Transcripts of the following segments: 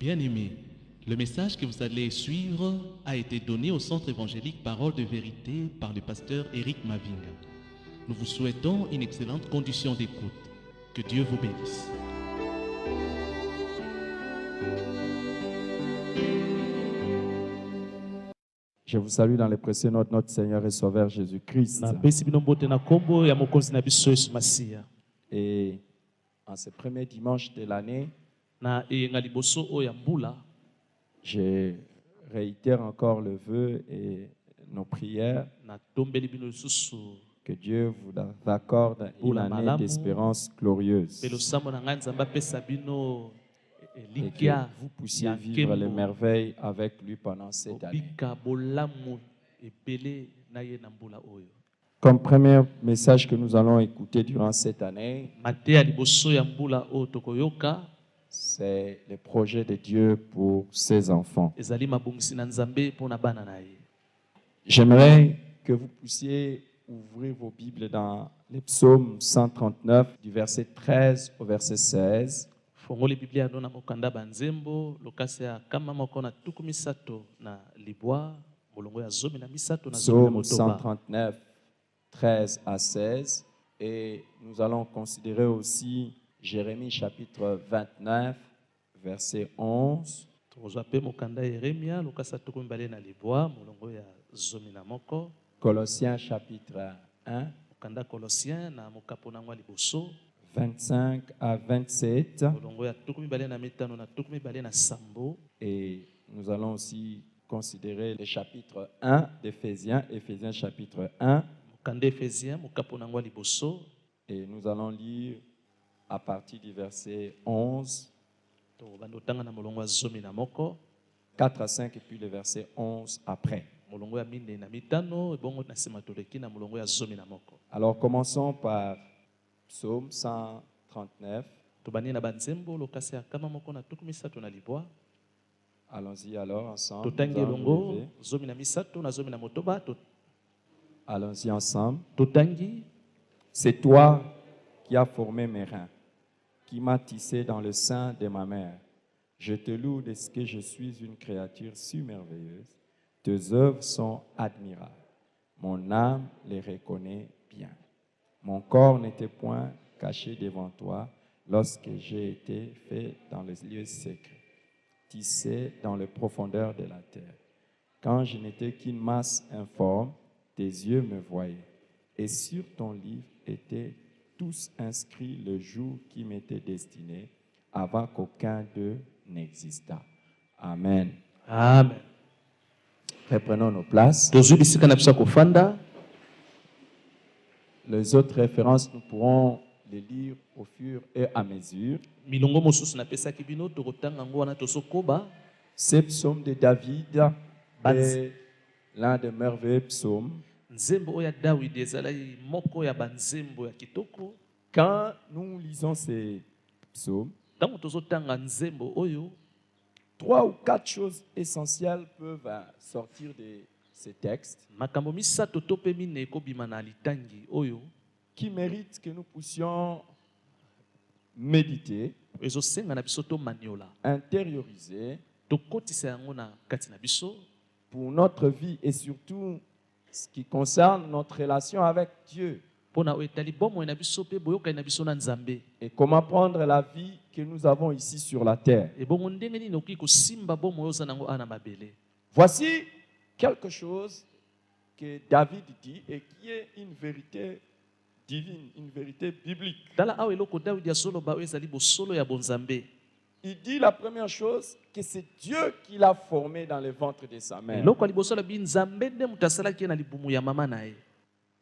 Bien-aimés, le message que vous allez suivre a été donné au Centre évangélique Parole de Vérité par le pasteur Éric Mavinga. Nous vous souhaitons une excellente condition d'écoute. Que Dieu vous bénisse. Je vous salue dans le précieux nom de notre Seigneur et Sauveur Jésus-Christ. Et en ce premier dimanche de l'année, je réitère encore le vœu et nos prières que Dieu vous accorde une année d'espérance glorieuse et que vous puissiez vivre les merveilles avec lui pendant cette année. Comme premier message que nous allons écouter durant cette année, c'est le projet de Dieu pour ses enfants. J'aimerais que vous puissiez ouvrir vos Bibles dans les psaumes 139, du verset 13 au verset 16. Psaume 139, 13 à 16. Et nous allons considérer aussi Jérémie chapitre 29, verset 11. Colossiens chapitre 1, 25 à 27. Et nous allons aussi considérer le chapitre 1 d'Éphésiens, Éphésiens chapitre 1. Et nous allons lire à partir du verset 11, 4 à 5, et puis le verset 11 après. Alors commençons par Psaume 139. Allons-y alors ensemble. Allons-y ensemble. C'est toi qui as formé mes reins, qui m'as tissé dans le sein de ma mère. Je te loue de ce que je suis une créature si merveilleuse. Tes œuvres sont admirables. Mon âme les reconnaît bien. Mon corps n'était point caché devant toi lorsque j'ai été fait dans les lieux secrets, tissé dans les profondeurs de la terre. Quand je n'étais qu'une masse informe, tes yeux me voyaient. Et sur ton livre étaient tous inscrits le jour qui m'était destiné, avant qu'aucun d'eux n'existât. Amen. Amen. Reprenons nos places. Les autres références, nous pourrons les lire au fur et à mesure. Ce psaume de David est l'un des merveilleux psaumes. Quand nous lisons ces psaumes, 3 ou 4 choses essentielles peuvent sortir de ces textes qui méritent que nous puissions méditer, intérioriser pour notre vie et surtout ce qui concerne notre relation avec Dieu. Et comment prendre la vie que nous avons ici sur la terre. Voici quelque chose que David dit et qui est une vérité divine, une vérité biblique. Il dit la première chose que c'est Dieu qui l'a formé dans le ventre de sa mère.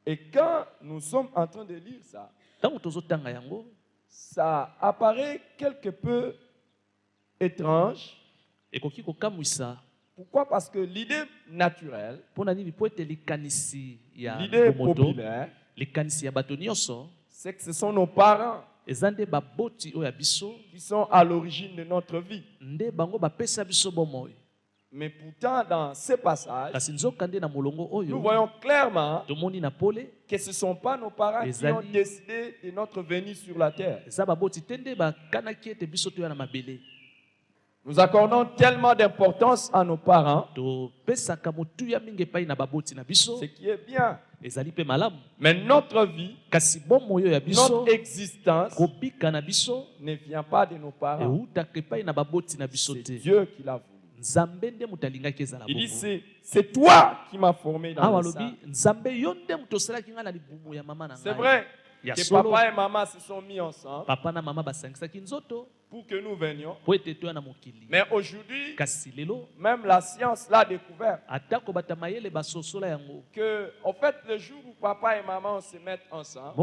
Et quand nous sommes en train de lire ça, ça apparaît quelque peu étrange. Pourquoi? Parce que l'idée naturelle, l'idée populaire, c'est que ce sont nos parents qui sont à l'origine de notre vie. Mais pourtant, dans ce passage, nous voyons clairement que ce ne sont pas nos parents qui ont décidé de notre venue sur la terre. Nous accordons tellement d'importance à nos parents, ce qui est bien. Mais notre vie, notre existence ne vient pas de nos parents. C'est Dieu qui l'a voulu. Il dit, c'est toi qui m'as formé dans le sein. C'est vrai que papa et maman se sont mis ensemble pour que nous venions. Mais aujourd'hui, même la science l'a découvert. Que, en fait, le jour où papa et maman se mettent ensemble,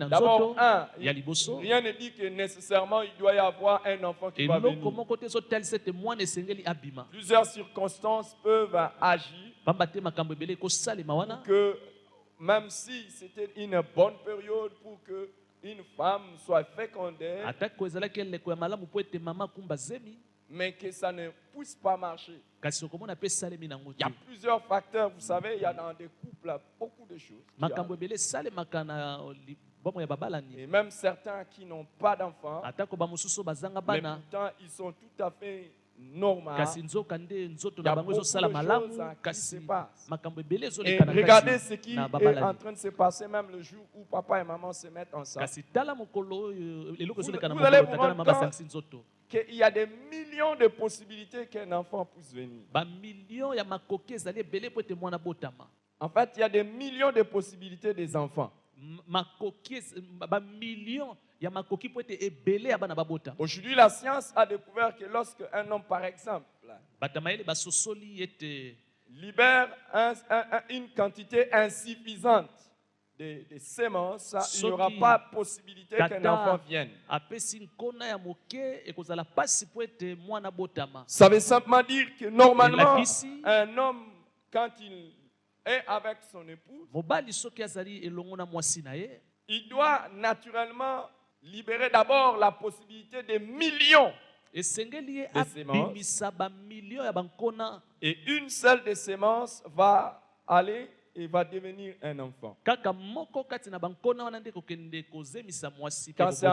d'abord, rien ne dit que nécessairement il doit y avoir un enfant qui va venir. Plusieurs circonstances peuvent agir pour que, même si c'était une bonne période pour que une femme soit fécondée, mais que ça ne puisse pas marcher. Il y a plusieurs facteurs, vous savez, il y a dans des couples beaucoup de choses. Et même certains qui n'ont pas d'enfants, mais pourtant ils sont tout à fait normaux. Il y a beaucoup de choses qui se passent. Et regardez ce qui est en train de se passer même le jour où papa et maman se mettent ensemble. Vous allez vous rendre compte qu'il y a des millions de possibilités qu'un enfant puisse venir. En fait, il y a des millions de possibilités des enfants. Aujourd'hui, la science a découvert que lorsque un homme, par exemple, libère une quantité insuffisante de semences, il n'y aura pas possibilité qu'un enfant vienne. Ça veut simplement dire que normalement, un homme, quand il est avec son épouse, il doit naturellement libérer d'abord la possibilité de millions de semences. Et une seule des semences va aller et va devenir un enfant. Quand c'est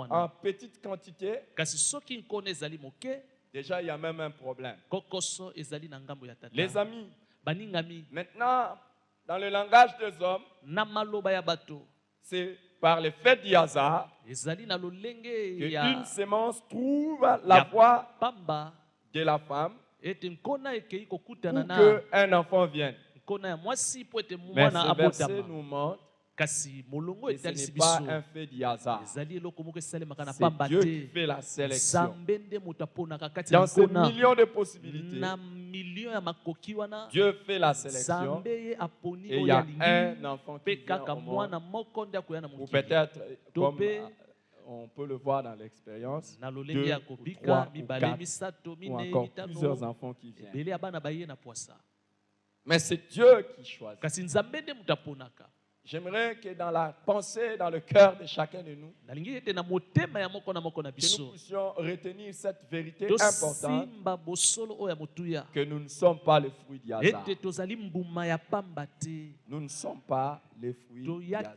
en petite quantité, déjà il y a même un problème. Les amis, maintenant, dans le langage des hommes, c'est par le fait du hasard qu'une semence trouve la voie de la femme pour qu'un enfant vienne. Mais ce verset nous montre que ce n'est pas un fait du hasard. C'est Dieu qui fait la sélection. Dans ces millions de possibilités, Dieu fait la sélection et il y a un enfant qui vient au monde. Ou peut-être, comme on peut le voir dans l'expérience, 2 ou 3 ou 4 ou encore plusieurs enfants qui viennent. Mais c'est Dieu qui choisit. J'aimerais que dans la pensée, dans le cœur de chacun de nous, que nous puissions retenir cette vérité importante, que nous ne sommes pas le fruit du hasard. Nous ne sommes pas les fruits du hasard.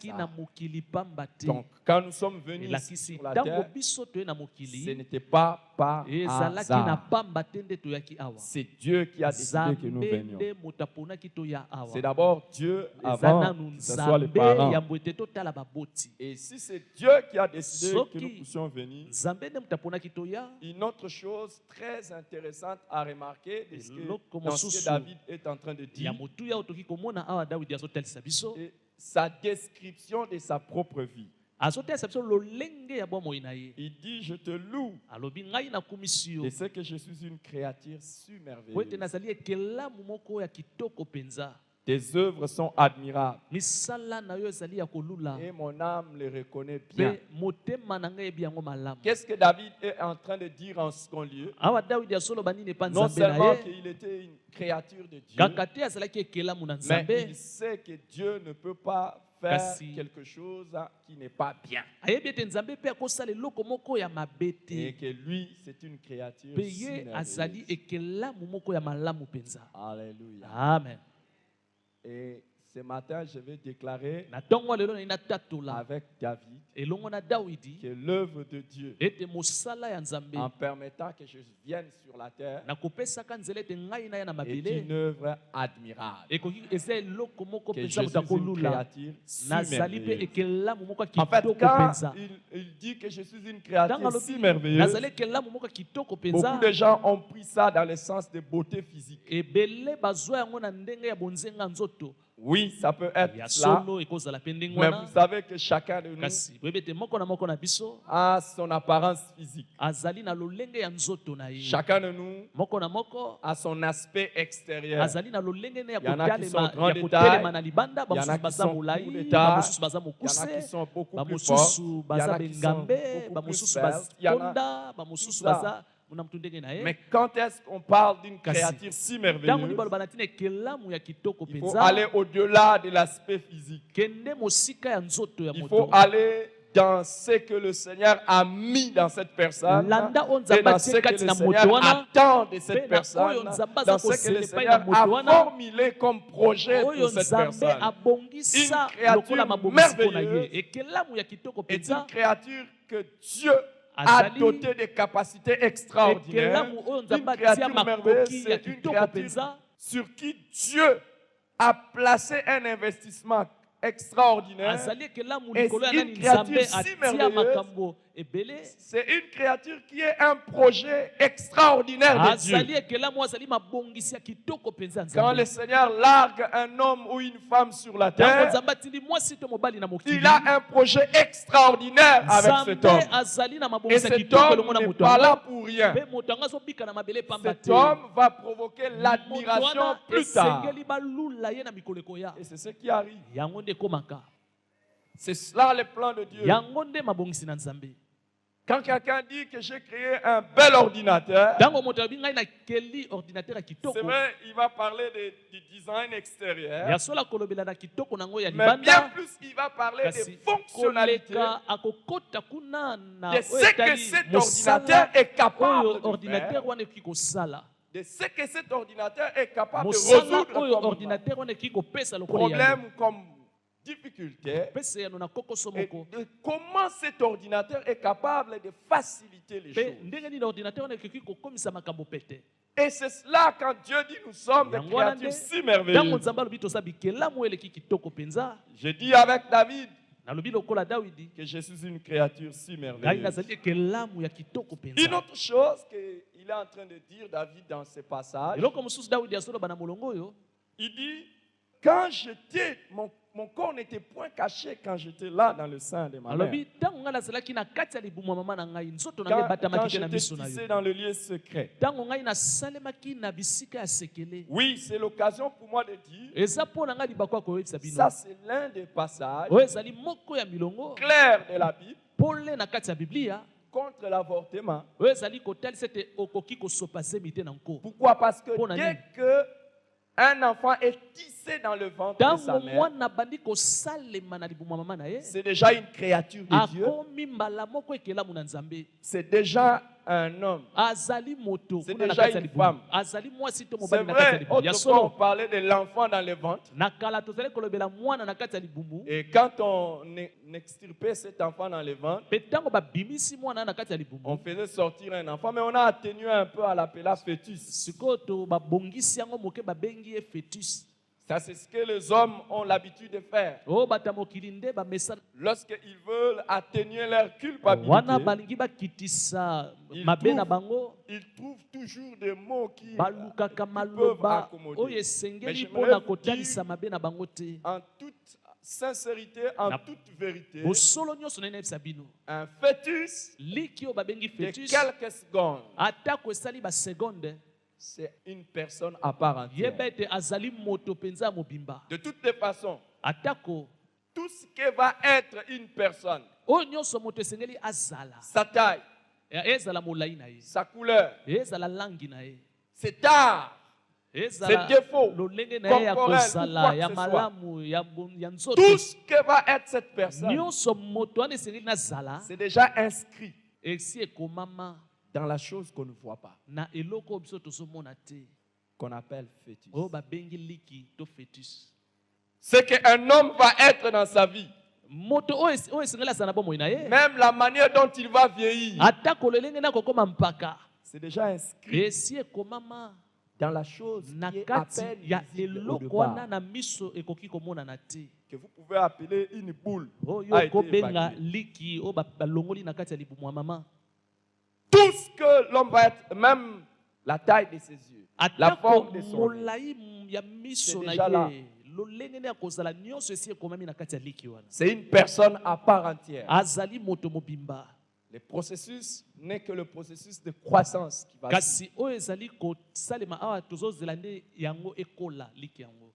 Donc, quand nous sommes venus ici sur la terre, ce n'était pas par hasard. C'est Dieu qui a décidé que nous venions. C'est d'abord Dieu avant que ce soit les parents. Et si c'est Dieu qui a décidé que nous puissions venir, une autre chose très intéressante à remarquer dans ce que David est en train de dire, et sa description de sa propre vie. Il dit, je te loue de ce que je suis une créature si merveilleuse. Tes œuvres sont admirables et mon âme les reconnaît bien. Qu'est-ce que David est en train de dire en second lieu? Non seulement qu'il était une créature de Dieu, mais il sait que Dieu ne peut pas faire quelque chose qui n'est pas bien. Et que lui, c'est une créature si merveilleuse. Alléluia. Amen. Et Ce matin, je vais déclarer na ntongo lelo na inatatola avec David elongo na Dawidi que l'œuvre de Dieu, ete mosala ya Nzambe en permettant que je vienne sur la terre, na kopesaka nzela ete ngai na ya na est mabele une œuvre admirable. ekoki eza eloko moko Que mpenza je moto suis une akolula créature nazali mpe merveilleuse. ekelamu moko ya En fait, kitoko quand mpenza il dit que je suis une ntango créature si alobi merveilleuse, nazali ekelamu moko ya kitoko beaucoup mpenza de gens ont pris ça dans le sens de beauté physique. ebele bazwa yango na ndenge ya bonzenga nzoto Oui, ça peut ya être cela, solo ekozala mpe ndenge mais wana vous savez que chacun de nous kasi boyebi ete moko na moko na biso a son apparence physique. azali na lolenge ya nzoto na ye Chacun de nous moko na moko a son aspect extérieur. azali na lolenge ne ya Il y en a qui sont kotelema grands ya de kotelema taille. na libanda Il y en a bamosusu qui baza sont courts molai de taille. bamosusu baza Il y en a mokuse qui sont beaucoup plus bamosusu forts. Il y en baza a qui sont bengambe beaucoup plus bamosusu belles. Il y en a batonda bamosusu tout ça. baza muna mutu ndenge na ye Mais quand est-ce qu'on parle d'une Kasi. créature si ntango merveilleuse, libaloba na ntina ekelamu ya kitoko il faut mpenza aller au-delà de l'aspect physique. kende mosika ya nzoto ya Il moto faut aller dans ce que le Seigneur a mis dans cette personne Landa o et Nzambe dans atie ce que kati le na Seigneur moto wana, attend de pe cette na personne, oyo Nzambe aza dans ce que kosele le epai Seigneur na moto a wana, formulé comme projet oyo pour cette Nzambe personne. abongisa Une créature lokola mabongisi mpo na ye merveilleuse ekelamu ya kitoko est une mpenza créature que Dieu a azali dotée de capacités extraordinaires. ekelamu oyo Une Nzambe atia créature merveilleuse, makoki ya c'est une kitoko créature mpenza sur qui Dieu a placé un investissement extraordinaire. azali ekelamu Et likolo ya une nani créature Nzambe si atia merveilleuse, makambo ebele c'est une créature qui est un projet extraordinaire de azali Dieu. ekelamu azali mabongisi ya kitoko mpenza ya Quand le Nzambe Seigneur largue un homme ou une femme sur la ntango terre, Nzambe atindi mwasi to mobali na mokili il a un projet extraordinaire avec cet Nzambe homme. azali na Et mabongisi ya cet kitoko elongo homme na n'est moto pas là yango pour rien. mpe moto yango azobika na mabele pamba Cet te homme va provoquer moto l'admiration wana plus tard. esengeli balula ye na mikolo ekoya Et c'est ce qui arrive. yango nde ekomaka C'est cela le plan de Dieu. yango nde mabongisi na Nzambe Quand quelqu'un dit que j'ai créé un bel ordinateur, ntango moto alobi ngai nakeli ordinateur ya c'est kitoko vrai, il va parler du design extérieur, ya solo akolobela na kitoko nango ya mais bien libanda plus, il va parler kasi des fonctionnalités koleka akokota kuna na de oyo ce que etali cet mosala ordinateur est capable oyo de ordinateur faire, wana ekoki kosala de ce que cet ordinateur est capable de mosala résoudre oyo comme ordinateur wana ekoki kopesa lokola yango problème ou comme difficulté, pesa yano na kokoso et moko de comment cet ordinateur est capable de faciliter les mpe choses. ndenge nini ordinateur wana ekoki kokomisa makambo pete Et c'est cela quand Dieu dit nous sommes des yango wana créatures nde si ntango merveilleuses. nzambe alobi toza bikelamu eleki kitoko mpenza Je dis avec David nalobi lokola dawidi que je suis une créature si ngai merveilleuse. nazali ekelamu ya kitoko Une mpenza autre chose qu'il est en train de dire, David, dans ce passage, eloko mosusu dawidi azoloba na molongo oyo il dit, quand j'étais, mon corps n'était point caché quand j'étais là dans le sein de ma mère. alobi ntango ngai nazalaki na kati ya libumu ya mama na ngai nzoto na ngai Quand ebatamaki te na j'étais miso na tissé yo dans le lieu secret. ntango ngai nasalemaki na bisika ya sekele Oui, c'est l'occasion pour moi de dire, eza mpo na ngai libako ya koyebisa bino ça c'est l'un des passages oyo ezali moko ya milongo clairs de la Bible pole na kati ya biblia contre l'avortement. oyo ezali kotalisa ete okoki kosopa zemi te na nko Pourquoi? Parce que Pour dès que un enfant est tissé dans le ventre de sa ntango mère, mwana bandi kosalema na libumu ya mama na ye c'est déjà une créature de Dieu. akomi mbala moko ekelamu na Nzambe C'est déjà un homme. azali moto C'est kuna na déjà kati ya une libumu femme. azali mwasi to C'est mobali na kati ya vrai, libumu ya autrefois on solo parlait de l'enfant dans le ventre. na kala tozali kolobela mwana na kati ya libumu Et quand on extirpait cet enfant dans le ventre, mpe ntango babimisi mwana na kati ya libumu on faisait sortir un enfant, mais on a atténué un peu à l'appeler fœtus. sikoyo to babongisi yango moke babengi ye fetus Ça, c'est ce que les hommes ont l'habitude de faire. oyo bato ya mokili nde bamesa Lorsqu'ils veulent atténuer leur wana culpabilité, balingi bakitisa Ils mabe na trouvent- bango ils trouvent toujours des mots qui balukaka peuvent maloba accommoder. oyo Mais esengeli j'aimerais mpona vous kotalisa dire- mabe na bango te en toute sincérité, en Na- toute vérité, bosolo nyonso na yebisa bino un fœtus liki oyo babengi de fetus quelques secondes, atako esali basegonde c'est une personne à part entière. yeba ete azali moto mpenza ya mobimba De toutes les façons, atako tout ce qui va être une personne, oyo nyonso moto esengeli azala sa taille, ezala molai na ye sa couleur, ezala langi na ye ses tares, ezala Ses défauts lolenge na ye ya corporels, kozala ou quoi ya que ce soit. malamu ya nzoto tout ce que va être cette personne, nyonso moto wana esengeli nazala c'est déjà inscrit esi ekomama dans la chose qu'on ne voit pas, na eloko oyo biso tozomona te qu'on appelle fœtus. oyo babengi liki to fetus Ce qu'un homme va être dans sa vie, moto oyo esengeli azala na bomoi na ye même la manière dont il va vieillir, ata kololenge na kokoma mpaka c'est déjà inscrit esi ekomama dans la chose na qui est à kati peine ya visible au eloko wana départ, na miso ekoki komonana te que vous pouvez appeler une boule. oyo a été kobenga évacuée. liki oyo balongoli na kati ya libumu ya mama Tout ce que l'homme va être, même la taille de ses yeux, la atako forme de son nez, molai ya miso C'est na déjà là. ye lolenge nde ya kozala nyonso esi ekomami na kati ya liki wana c'est une personne à part entière. azali moto mobimba Le processus n'est que le processus de croissance qui va suivre. kasi oyo ezali kosalema awa tozozela nde yango ekola liki yango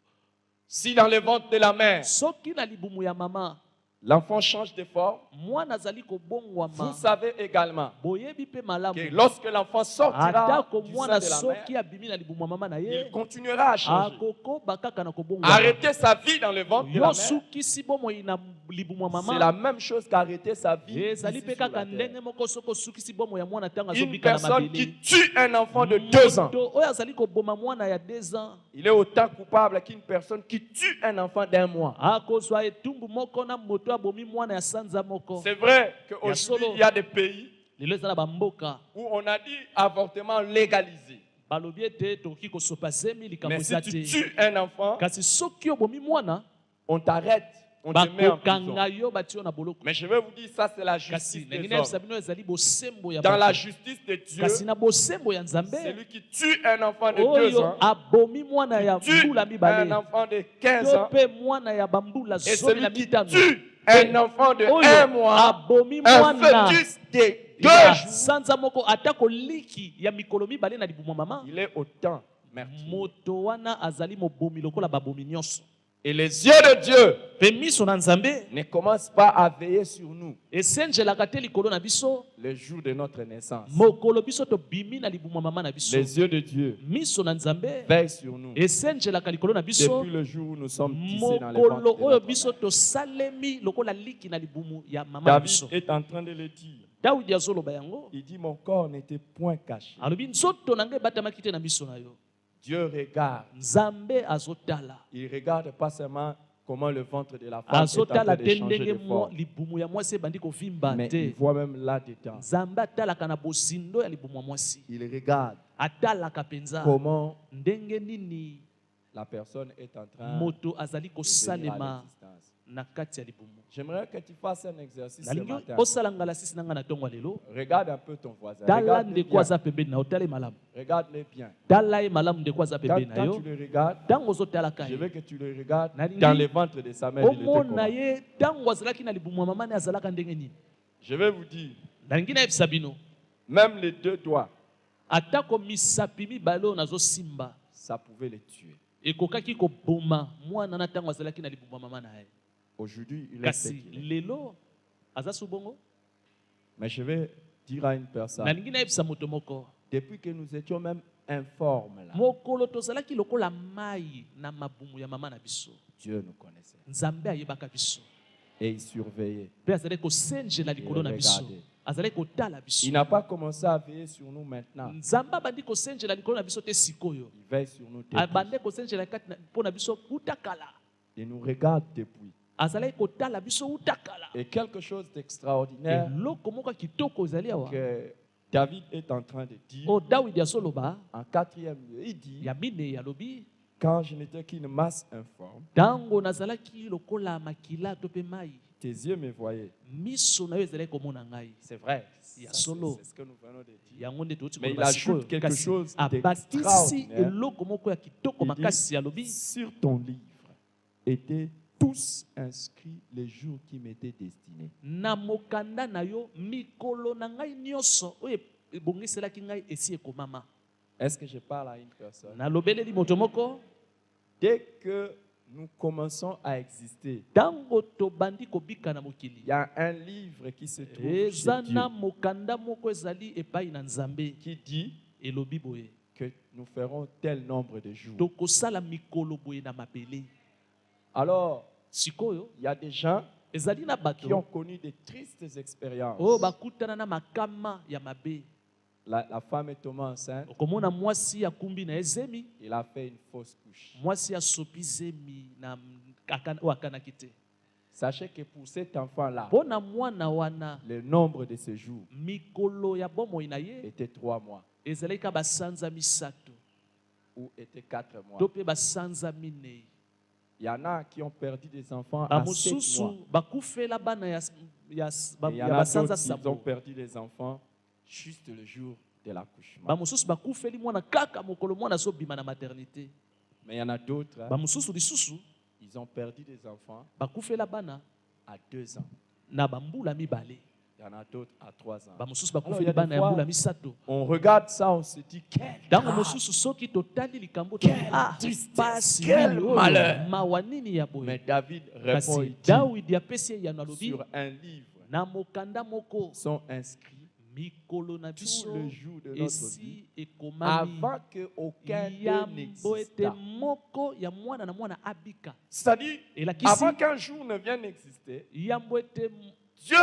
Si dans le ventre de la mère, soki na libumu ya mama l'enfant change de forme, mwana azali kobongwama vous savez également boyebi mpe malamu que lorsque l'enfant sortira atako du mwana sein de la soki mère, abimi na libumu ya mama na il ye continuera à changer. akokoba kaka na kobongwama Arrêter sa vie dans le ventre de la yo mère, sukisi bomoi na libumu ya c'est la mama même chose qu'arrêter sa vie ezali ici mpe sur la kaka terre. ndenge moko soki osukisi bomoi ya mwana ntango Une azobika na personne mabele qui tue un enfant de 2 ans, moto oyo azali koboma mwana ya 2 ans il est autant coupable qu'une personne qui tue un enfant d'1 mois. akozwa etumbu moko na moto abomi mwana ya sanza moko C'est vrai qu'aujourd'hui, solo. il y a des pays lelo eza na bamboka où on a dit avortement légalisé. balobi ete tokoki kosopa zemi likambo Mais si eza tu te tues un enfant, kasi soki obomi mwana on t'arrête, on te met en prison. bakokanga yo batia yo na boloko Mais je vais vous dire, ça c'est la kasi justice ndenge des nayebisa hommes. bino ezali bosembo ya Dans la bato justice de Dieu, kasi na bosembo ya nzambe celui qui tue un enfant de 2 oyo ans, abomi mwana ya tue mbula un mibale enfant de 15 to ans, mpe mwana ya bambula et zomi na celui qui mitano tue un enfant de 1 oyo mois, abomi un mwana fœtus de 2 ya jours, sanza moko atako liki ya mikolo mibale na libumu ya mama il est autant meurtrier. moto wana azali mobomi lokola babomi nyonso Et les yeux de Dieu mpe miso na nzambe ne commencent pas à veiller sur nous esenjelaka te likolo na biso le jour de notre naissance. mokolo biso tobimi na libumu ya mama na biso Les yeux de Dieu miso na nzambe veillent sur nous esenjelaka likolo na biso depuis le jour où nous sommes tissés dans les ventres mokolo de oyo notre biso mère. tosalemi lokola liki na libumu ya mama na David biso est en train de le dire. dawidi azoloba yango Il dit, mon corps n'était point caché. alobi nzoto na ngai ebatamaki te na miso na yo Dieu regarde. nzambe azotala Il regarde pas seulement comment le ventre de la femme est en azotala train te de changer ndenge de forme, libumu ya mwasi ebandi kovimba mais te il voit même là-dedans. nzambe atalaka na bosindo ya libumu ya mwasi Il regarde atalaka mpenza comment ndenge nini la personne est en train moto azali de venir à kosalema l'existence. na kati ya libumu J'aimerais que tu fasses un exercice ce nalingi matin. osala ngalasisi na ngai na ntongo ya lelo Regarde un peu ton voisin. tala Regarde-le ndeko bien. aza pembeni na yo tala ye malamu Regarde-le bien. tala ye malamu ndeko aza Quand, pembeni na quand yo tu le regardes, ntango ozotalaka je ye veux que tu le regardes Nalingi- dans le ventre de sa mère. Il était omona comment. ye ntango azalaki na libumu ya mama ne azalaka ndenge nini Je vais vous dire, nalingi nayebisa bino même les 2 doigts, atako misapi mibale oyo nazosimba ça pouvait le tuer. ekokaki koboma mwana na ntango azalaki na libumu ya mama na ye Aujourd'hui, il est ce kasi qu'il est. lelo aza su bongo Mais je vais dire à une personne, nalingi nayebisa moto moko depuis que nous étions même informes là, mokolo tozalaki lokola mai na mabumu ya mama na biso Dieu nous connaissait. nzambe ayebaka biso Et il surveillait. mpe azalaki kosenjela likolo na biso regardait. azalaki kotala Il biso n'a pas commencé à veiller sur nous maintenant. nzambe abandi kosenjela likolo na biso te sikoyo Il veille sur nous depuis. abande kosenjela mpo na biso uta kala Il nous regarde depuis. azalaki kotala biso uta kala Et quelque chose d'extraordinaire eloko moko ya kitoko ezali awa que David est en train de dire oyo dawidi azoloba en 4e lieu. Il dit, ya minei alobi quand je n'étais qu'une masse informe, ntango nazalaki lokola makila to mpe mai tes yeux me voyaient. miso na yo ezalaki komona ngai C'est vrai. Il y a Ça, solo. c'est ce que nous venons de dire. yango nde touti Mais il koloba ajoute sikoyo quelque kasi chose abakisi d'extraordinaire. eloko moko ya kitoko Il dit, makasi alobi sur ton livre étaient tous inscrits les jours qui m'étaient destinés. na mokanda na yo mikolo na ngai nyonso oyo ebongiselaki ngai esi ekomama Est-ce que je parle à une personne? nalobeleli moto moko Dès que nous commençons à exister, ntango tobandi kobika na il mokili y a un livre qui se trouve eza chez Dieu na mokanda moko ezali epai na nzambe qui dit elobi boye que nous ferons tel nombre de jours. tokosala mikolo boye na mabele Alors, sikoyo il y a des gens ezali na qui ont bato connu de tristes expériences. oyo bakutana na makama ya mabe La femme est tombée enceinte, okomona mwasi akumbi na ye zemi il a fait une fausse couche. mwasi asopi zemi na oyo akanaki te. Sachez que pour cet enfant-là, Mpo na mwana wana le nombre de ses jours mikolo ya bomoi na ye était 3 mois ezalaki ka basanza misato ou était 4 mois. to mpe basanza minei. Il y en a qui ont perdu des enfants à 7 mois. Bamosusu bakufela bana ya Et il y en a basanza d'autres qui ont sabo. perdu des enfants juste le jour de l'accouchement. Bamosusu bakufeli mwana kaka mokolo mwana azobima na maternité. Mais il y en a d'autres, hein, Bamosusu lisusu ils ont perdu des enfants bakufela bana à 2 ans. na bambula mibale. Il y en a d'autres à 3 ans. Bamosusu Alors, il y bakufeli a des bana ya fois, mbula misato. on regarde ça, on se dit, quel Ntango drame. mosusu soki totali likambo Quelle tristesse, tristesse, quel nini oyo, malheur. mawa nini ya Mais boye. David répond, Kasi il dit, Dawidi apesi ye yano alobi sur un livre na mokanda moko sont inscrits mikolo na tous biso les jours de notre vie esi ekomami avant qu'aucun d'eux yambo ete n'existe. moko ya mwana na mwana abika. C'est-à-dire, Elakisi avant qu'un jour ne vienne exister, yambo ete Dieu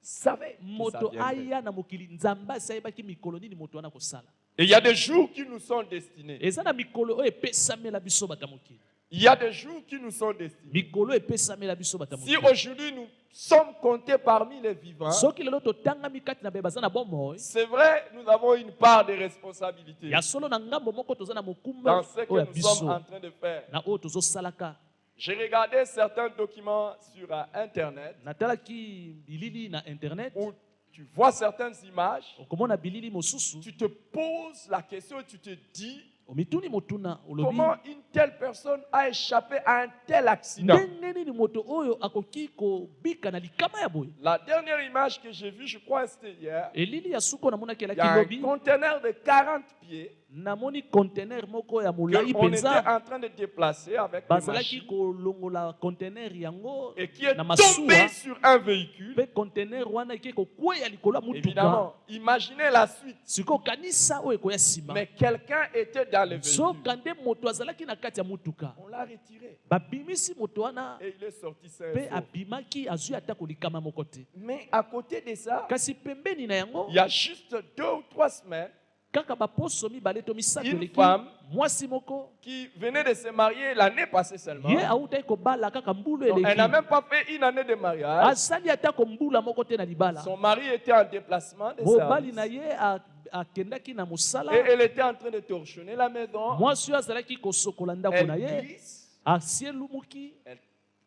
savait que ça moto viendrait. aya na mokili nzambe asi ayebaki mikolo nini moto wana kosala. Et il y a des jours qui nous sont destinés. Eza na mikolo oyo epesamela biso bata mokili. Il y a des jours qui nous sont destinés. Mikolo epesamela biso bata Si mokili. aujourd'hui nous sommes comptés parmi les vivants, Soki lelo totangami kati na baye baza na bomoi, c'est vrai, nous avons une part de responsabilité ya solo na ngambo moko toza na dans mokumba ce que oyo ya nous sommes biso en train de faire. na oyo tozosalaka. J'ai regardé certains documents sur Internet Natalaki bilili na internet, où tu vois certaines images, okomona bilili mosusu, tu te poses la question et tu te dis omituni motuna olobi comment une telle personne a échappé à un tel accident. ndenge nini moto oyo akoki kobika na likama ya boye. La dernière image que j'ai vue, je crois que c'était hier, Elili ya suko namonaki il y elaki a un lobi, conteneur de 40 pieds namoni conteneur moko ya molai qu'on était penza en train de déplacer avec des bazalaki machines kolongola conteneur yango et qui est na tombé masuwa sur un véhicule. mpe conteneur wana eki kokweya likolo ya mutuka. Évidemment, imaginez la suite. Sikoyo kanisa oyo ekoya nsima, Mais quelqu'un était dans le véhicule. soka nde moto azalaki na kati ya mutuka, On l'a retiré babimisi moto wana et il est sorti sain et mpe sauf. abimaki azwi ata kolikama moko te. Mais à côté de ça, Kasi pembeni na yango il y a juste 2 ou 3 semaines kaka baposo mibale to misato Une eleki, femme mwasi moko qui venait de se marier l'année passée seulement. ye awutaki kobala kaka mbulu Donc, elle n'a eleki, même pas fait une année de mariage. asali atako mbula moko te na libala. Son mari était en déplacement de Mobali na service. ye akendaki na mosala, Et elle était en train de torchonner la maison. mwasi oyo azalaki kosokola ndako Elle na ye, glisse, asie lumuki, elle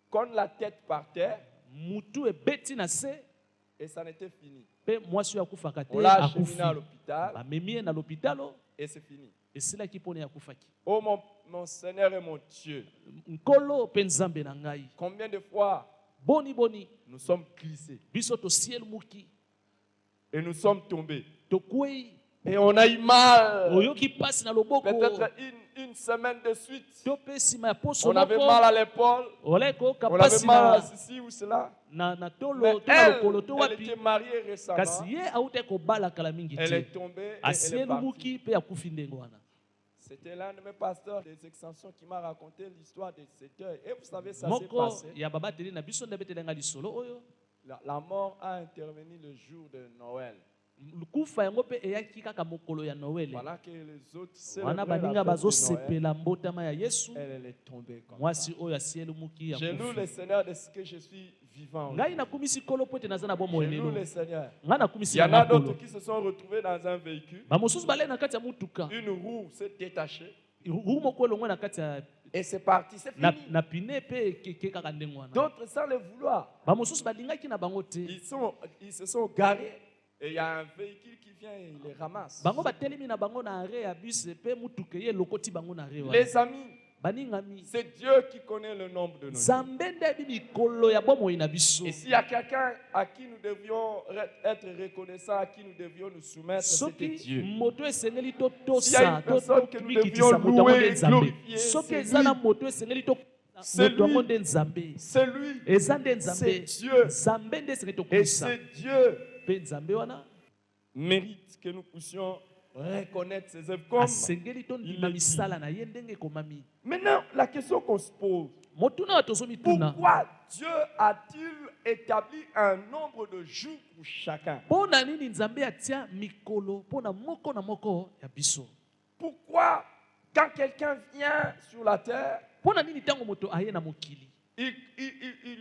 cogne la tête par terre mutu ebeti na se, et ça n'était fini. mpe mwasi oyo akufaka te On l'a akufi. acheminé à l'hôpital Bamemi ye na lopitalo, et c'est fini. esilaki mpona ye akufaki. Oh mon Seigneur et mon Dieu, Nkolo mpe nzambe na ngai, combien de fois boni boni nous sommes glissés biso tosie lumuki, et nous sommes tombés. tokwei, Et on a eu mal. oyoki pasi na loboko, Peut-être une semaine de suite. to mpe nsima ya poso On avait moko mal à l'épaule. olai koyoka On avait pasi mal à na, ceci ou cela. na tolo Mais to na lokolo elle, to elle wapi, était mariée récemment. kasi ye awutaki kobala kala mingi Elle te, est tombée et elle asie est partie. lumuki mpe akufi ndenge wana. C'était l'un de mes pasteurs des extensions qui m'a raconté l'histoire de cet deuil. Et vous savez, ça s'est Moko passé. ya babateli na biso nde abetelenga lisolo oyo, La mort a intervenu le jour de Noël. lukufa yango mpe eyaki kaka mokolo ya Noele, Voilà que les autres wana célébraient baninga la fête de Noël. bazosepela mbotama ya Yesu, Elle est tombée comme ça. mwasi oyo asie lumuki Je loue le akufi. Seigneur de ce que je suis vivant. Ngai nakumisi kolo po ete naza na bomoi Je loue lelo, le Seigneur. ngai Il nakumisi y en na a d'autres kolo. qui se sont retrouvés dans un véhicule. Bamosusu balei na kati ya mutuka, Une roue s'est détachée ru moko elongwe na kati ya et c'est parti. C'est na, fini. na pine mpe ekeke kaka ndenge wana. D'autres sans le vouloir. Bamosusu balingaki na bango te, Ils se sont garés et il y a un véhicule qui vient et il les ramasse. bango batelemi na bango na are ya bus mpe mutuka ye lokoti bango na are wana. Les amis, Baningami, c'est Dieu qui connaît le nombre de nos jours. nzambe nde ayebi mikolo ya bomoi na biso. Et s'il y a quelqu'un à qui nous devions être reconnaissants, à qui nous devions nous soumettre, c'était Soki Dieu. moto esengeli S'il y a totosa une personne que nous totumikitisa devions moto yango louer nde et nzambe, glorifier, soki c'est eza na lui. moto esengeli C'est moto yango lui. nde nzambe, C'est lui. eza nde C'est nzambe, Dieu. nzambe nde esengeli Et tokumisa, c'est Dieu mpe nzambe wana mérite que nous puissions reconnaître ses œuvres comme asengeli tondima il misala na ye ndenge ekomami. Maintenant, la question qu'on se pose, Motuna oyo tozomituna, pourquoi Dieu a-t-il établi un nombre de jours pour chacun? mpo na nini nzambe atia mikolo mpo na moko ya biso? Pourquoi, quand quelqu'un vient sur la terre, Pona nini tango moto aye na mokili. Il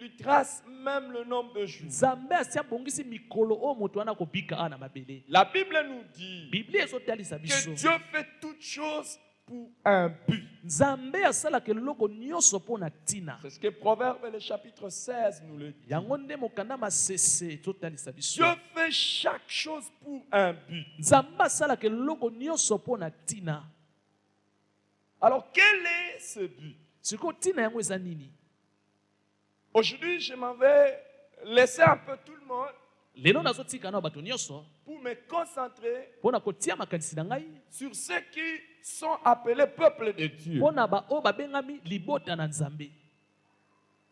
lui trace même le nombre de jours. Nzambe asia bongisi mikolo o moto ana kobika ana mabele. La Bible nous dit Biblia ezotalisa biso. que Dieu fait toutes choses pour un but. Nzambe asala ke loko nyonso pona tina. C'est ce que Proverbe le chapitre 16 nous le dit. Yango nde mokanda masese ezotalisa biso. Dieu fait chaque chose pour un but. Nzambe asala ke loko nyonso pona tina. Alors quel est ce but? Siko tina yango eza nini? Aujourd'hui, je m'en vais laisser un peu tout le monde Lelo nazotika na bato nyonso pour me concentrer pona kotia makanisi na ngai sur ceux qui sont appelés peuple de Dieu. pona ba o babengami libota na Nzambe.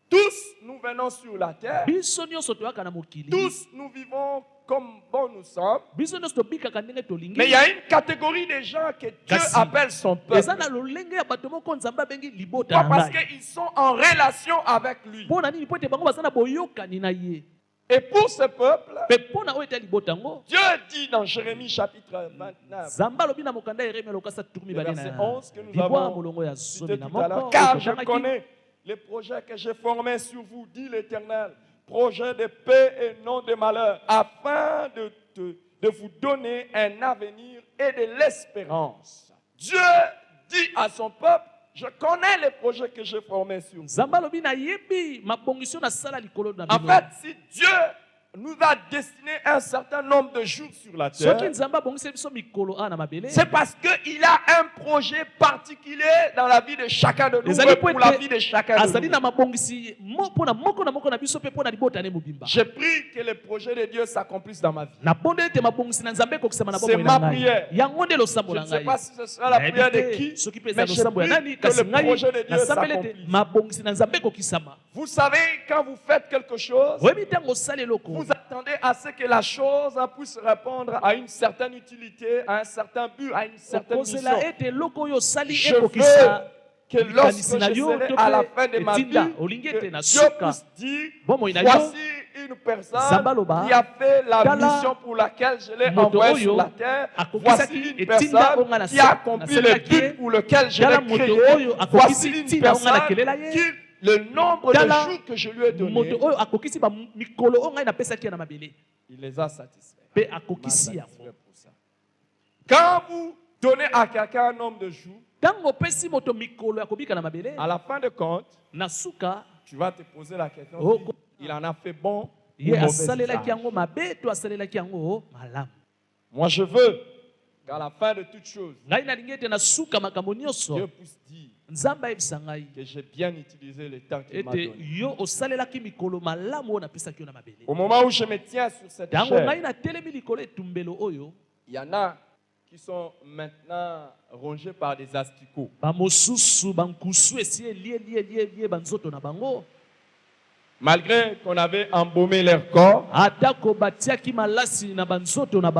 Tous nous venons sur la terre. Biso nyonso toyaka na mokili. Tous nous vivons comme bon nous sommes. Biso nyonso tobikaka ndenge tolingi. Mais il y a une catégorie de gens que Dieu Kasi, appelle son peuple. eza na lolenge ya bato moko Nzambe abengi libota Pas na parce ngai. qu'ils sont en relation avec lui. Pona nini po ete bango baza na boyokani na ye. Et pour ce peuple, Pe pona oyo ete libota ngo. Dieu dit dans Jérémie chapitre 29, Nzambe alobi na mokanda Yeremia lokasa tukumi le bale verset na 11 que nous libwa avons molongo ya cité zomi na tout à l'heure. moko. Car je Tozangaki. connais les projets que j'ai formés sur vous, dit l'Éternel, projets de paix et non de malheur, afin de vous donner un avenir et de l'espérance. Dieu dit à son peuple, je connais les projets que j'ai formés sur vous. Nzambe alobi na yebi mabongiso na sala likolo na En bino. fait, si Dieu nous a destiné un certain nombre de jours sur la terre, Soki Nzambe abongisi biso mikolo ana mabele. c'est parce qu'il a un projet particulier dans la vie de chacun de nous Ezali et po pour la ete vie de chacun azali de na nous. mabongisi pona moko na biso pe pona libota ne mobimba. Je prie que les projets de Dieu s'accomplissent dans ma vie. Na bonde ete mabongisi na Nzambe kokisama na C'est bomoi ma na prière. ngai. Yango nde losambo Je na ne sais ngai. pas si ce sera la prière de qui, Soki pe mais eza je losambo ya prie nani que kasi le projet de ngai Dieu na sambele ete s'accomplisse. mabongisi na Nzambe kokisama. Vous savez, quand vous faites quelque chose, Oyebi ntango osali eloko. vous attendez à ce que la chose puisse répondre à une certaine utilité, à un certain but, à une certaine mission. Okozela ete eloko oyo osali Je veux ekokisa. que lorsque je serai à la fin de ma vie, que Dieu puisse dire, voici une personne qui a fait la mission pour laquelle je l'ai envoyé sur la terre. Voici une personne qui a accompli le but pour lequel je l'ai créé. Voici une personne qui, le nombre de jours que je lui ai donné, il les a satisfaits. Quand vous donnez à quelqu'un un nombre de jours, à la fin de compte, tu vas te poser la question, il en a fait bon ou mauvais usage. Moi je veux qu'à la fin de toute chose, Dieu puisse dire que j'ai bien utilisé le temps qu'il m'a donné. Au moment où je me tiens sur cette chaire, il y en a qui sont maintenant rongés par des asticots. Malgré qu'on avait embaumé leur corps,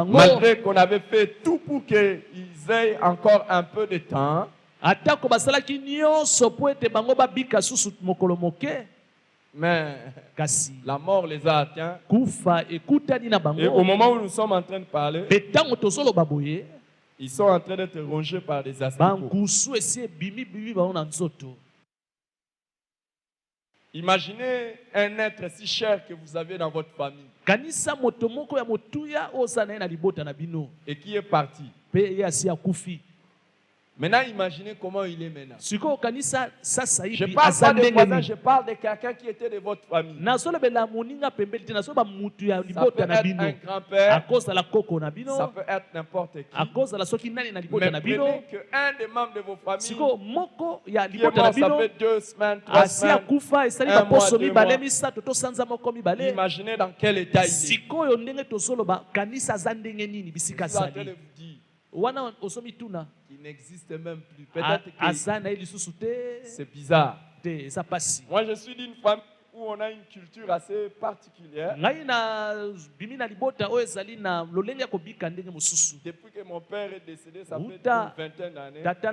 malgré qu'on avait fait tout pour qu'ils aient encore un peu de temps, mais la mort les a atteints. Et au moment où nous sommes en train de parler, ils sont en train d'être rongés par des asticots. Imaginez un être si cher que vous avez dans votre famille et qui est parti. Maintenant, imaginez comment il est maintenant. Je parle pas de voisins, je parle de quelqu'un qui était de votre famille. Ça peut être un grand-père, ça peut être n'importe qui. Mais prenez qu'un des membres de vos familles qui est mort, ça fait 2 semaines, 3 semaines, 1 mois, 2 mois. Imaginez dans quel état il est. Je suis en train de vous dire qu'il n'existe même plus. Peut-être que c'est bizarre. Moi, je suis d'une famille où on a une culture assez particulière. Depuis que mon père est décédé, ça fait une vingtaine d'années. Ça fait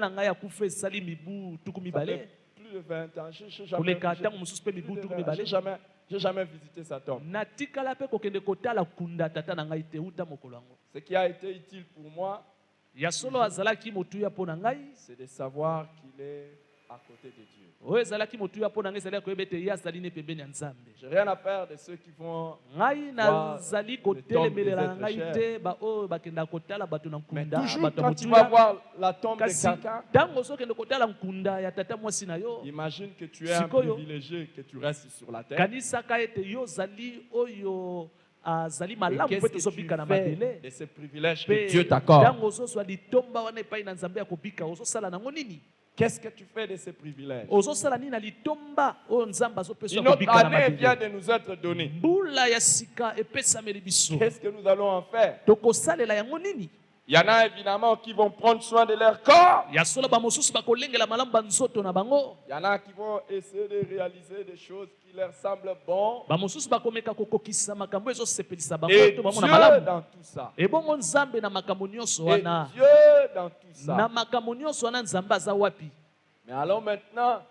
plus de 20 ans. Je n'ai jamais visité sa tombe. Ce qui a été utile pour moi, c'est de savoir qu'il est à côté de Dieu. oyo ezalaki motuya mpo na ngai ezalaki koyeba ete ye azali ne pembeni ya nzambe. J'ai rien à faire de ceux qui vont. Ngai nazali kotelemelela na ngai te baoyo bakendaka kotala bato na Mais nkunda toujours bato ya quand tu vas motuya. voir la tombe de Kasi quelqu'un, ntango ozokende kotala nkunda ya tata mwasi na yo, imagine que tu es un Sikoyo. privilégié, que tu restes sur la terre. kanisaka ete yo ozali oyo azali Et malamu mpe qu'est-ce que tu tozobika na fais mabele. de ces privilèges Mpe que Dieu t'accorde? ntango ozozwa litomba wana epai na nzambe ya kobika ozosala nango nini? Qu'est-ce que tu fais de ces privilèges? Ozosala nini na litomba oyo nzambe azopesa Une yo autre kobika na année vient mabele? de nous être donnée. mbula ya sika epesameli biso, Qu'est-ce que nous allons en faire? tokosalela yango nini? Il y en a évidemment qui vont prendre soin de leur corps. ya solo bamosusu bakolengela malamu banzoto na bango, Il y en a qui vont essayer de réaliser des choses qui leur semblent bonnes. bamosusu bakomeka kokokisa makambo ezosepelisa bango Et to bamona Dieu malamu. dans tout ça. ebongo nzambe na makambo nyonso Et wana, Dieu dans tout na ça. makambo nyonso wana nzambe aza wapi? Mais allons maintenant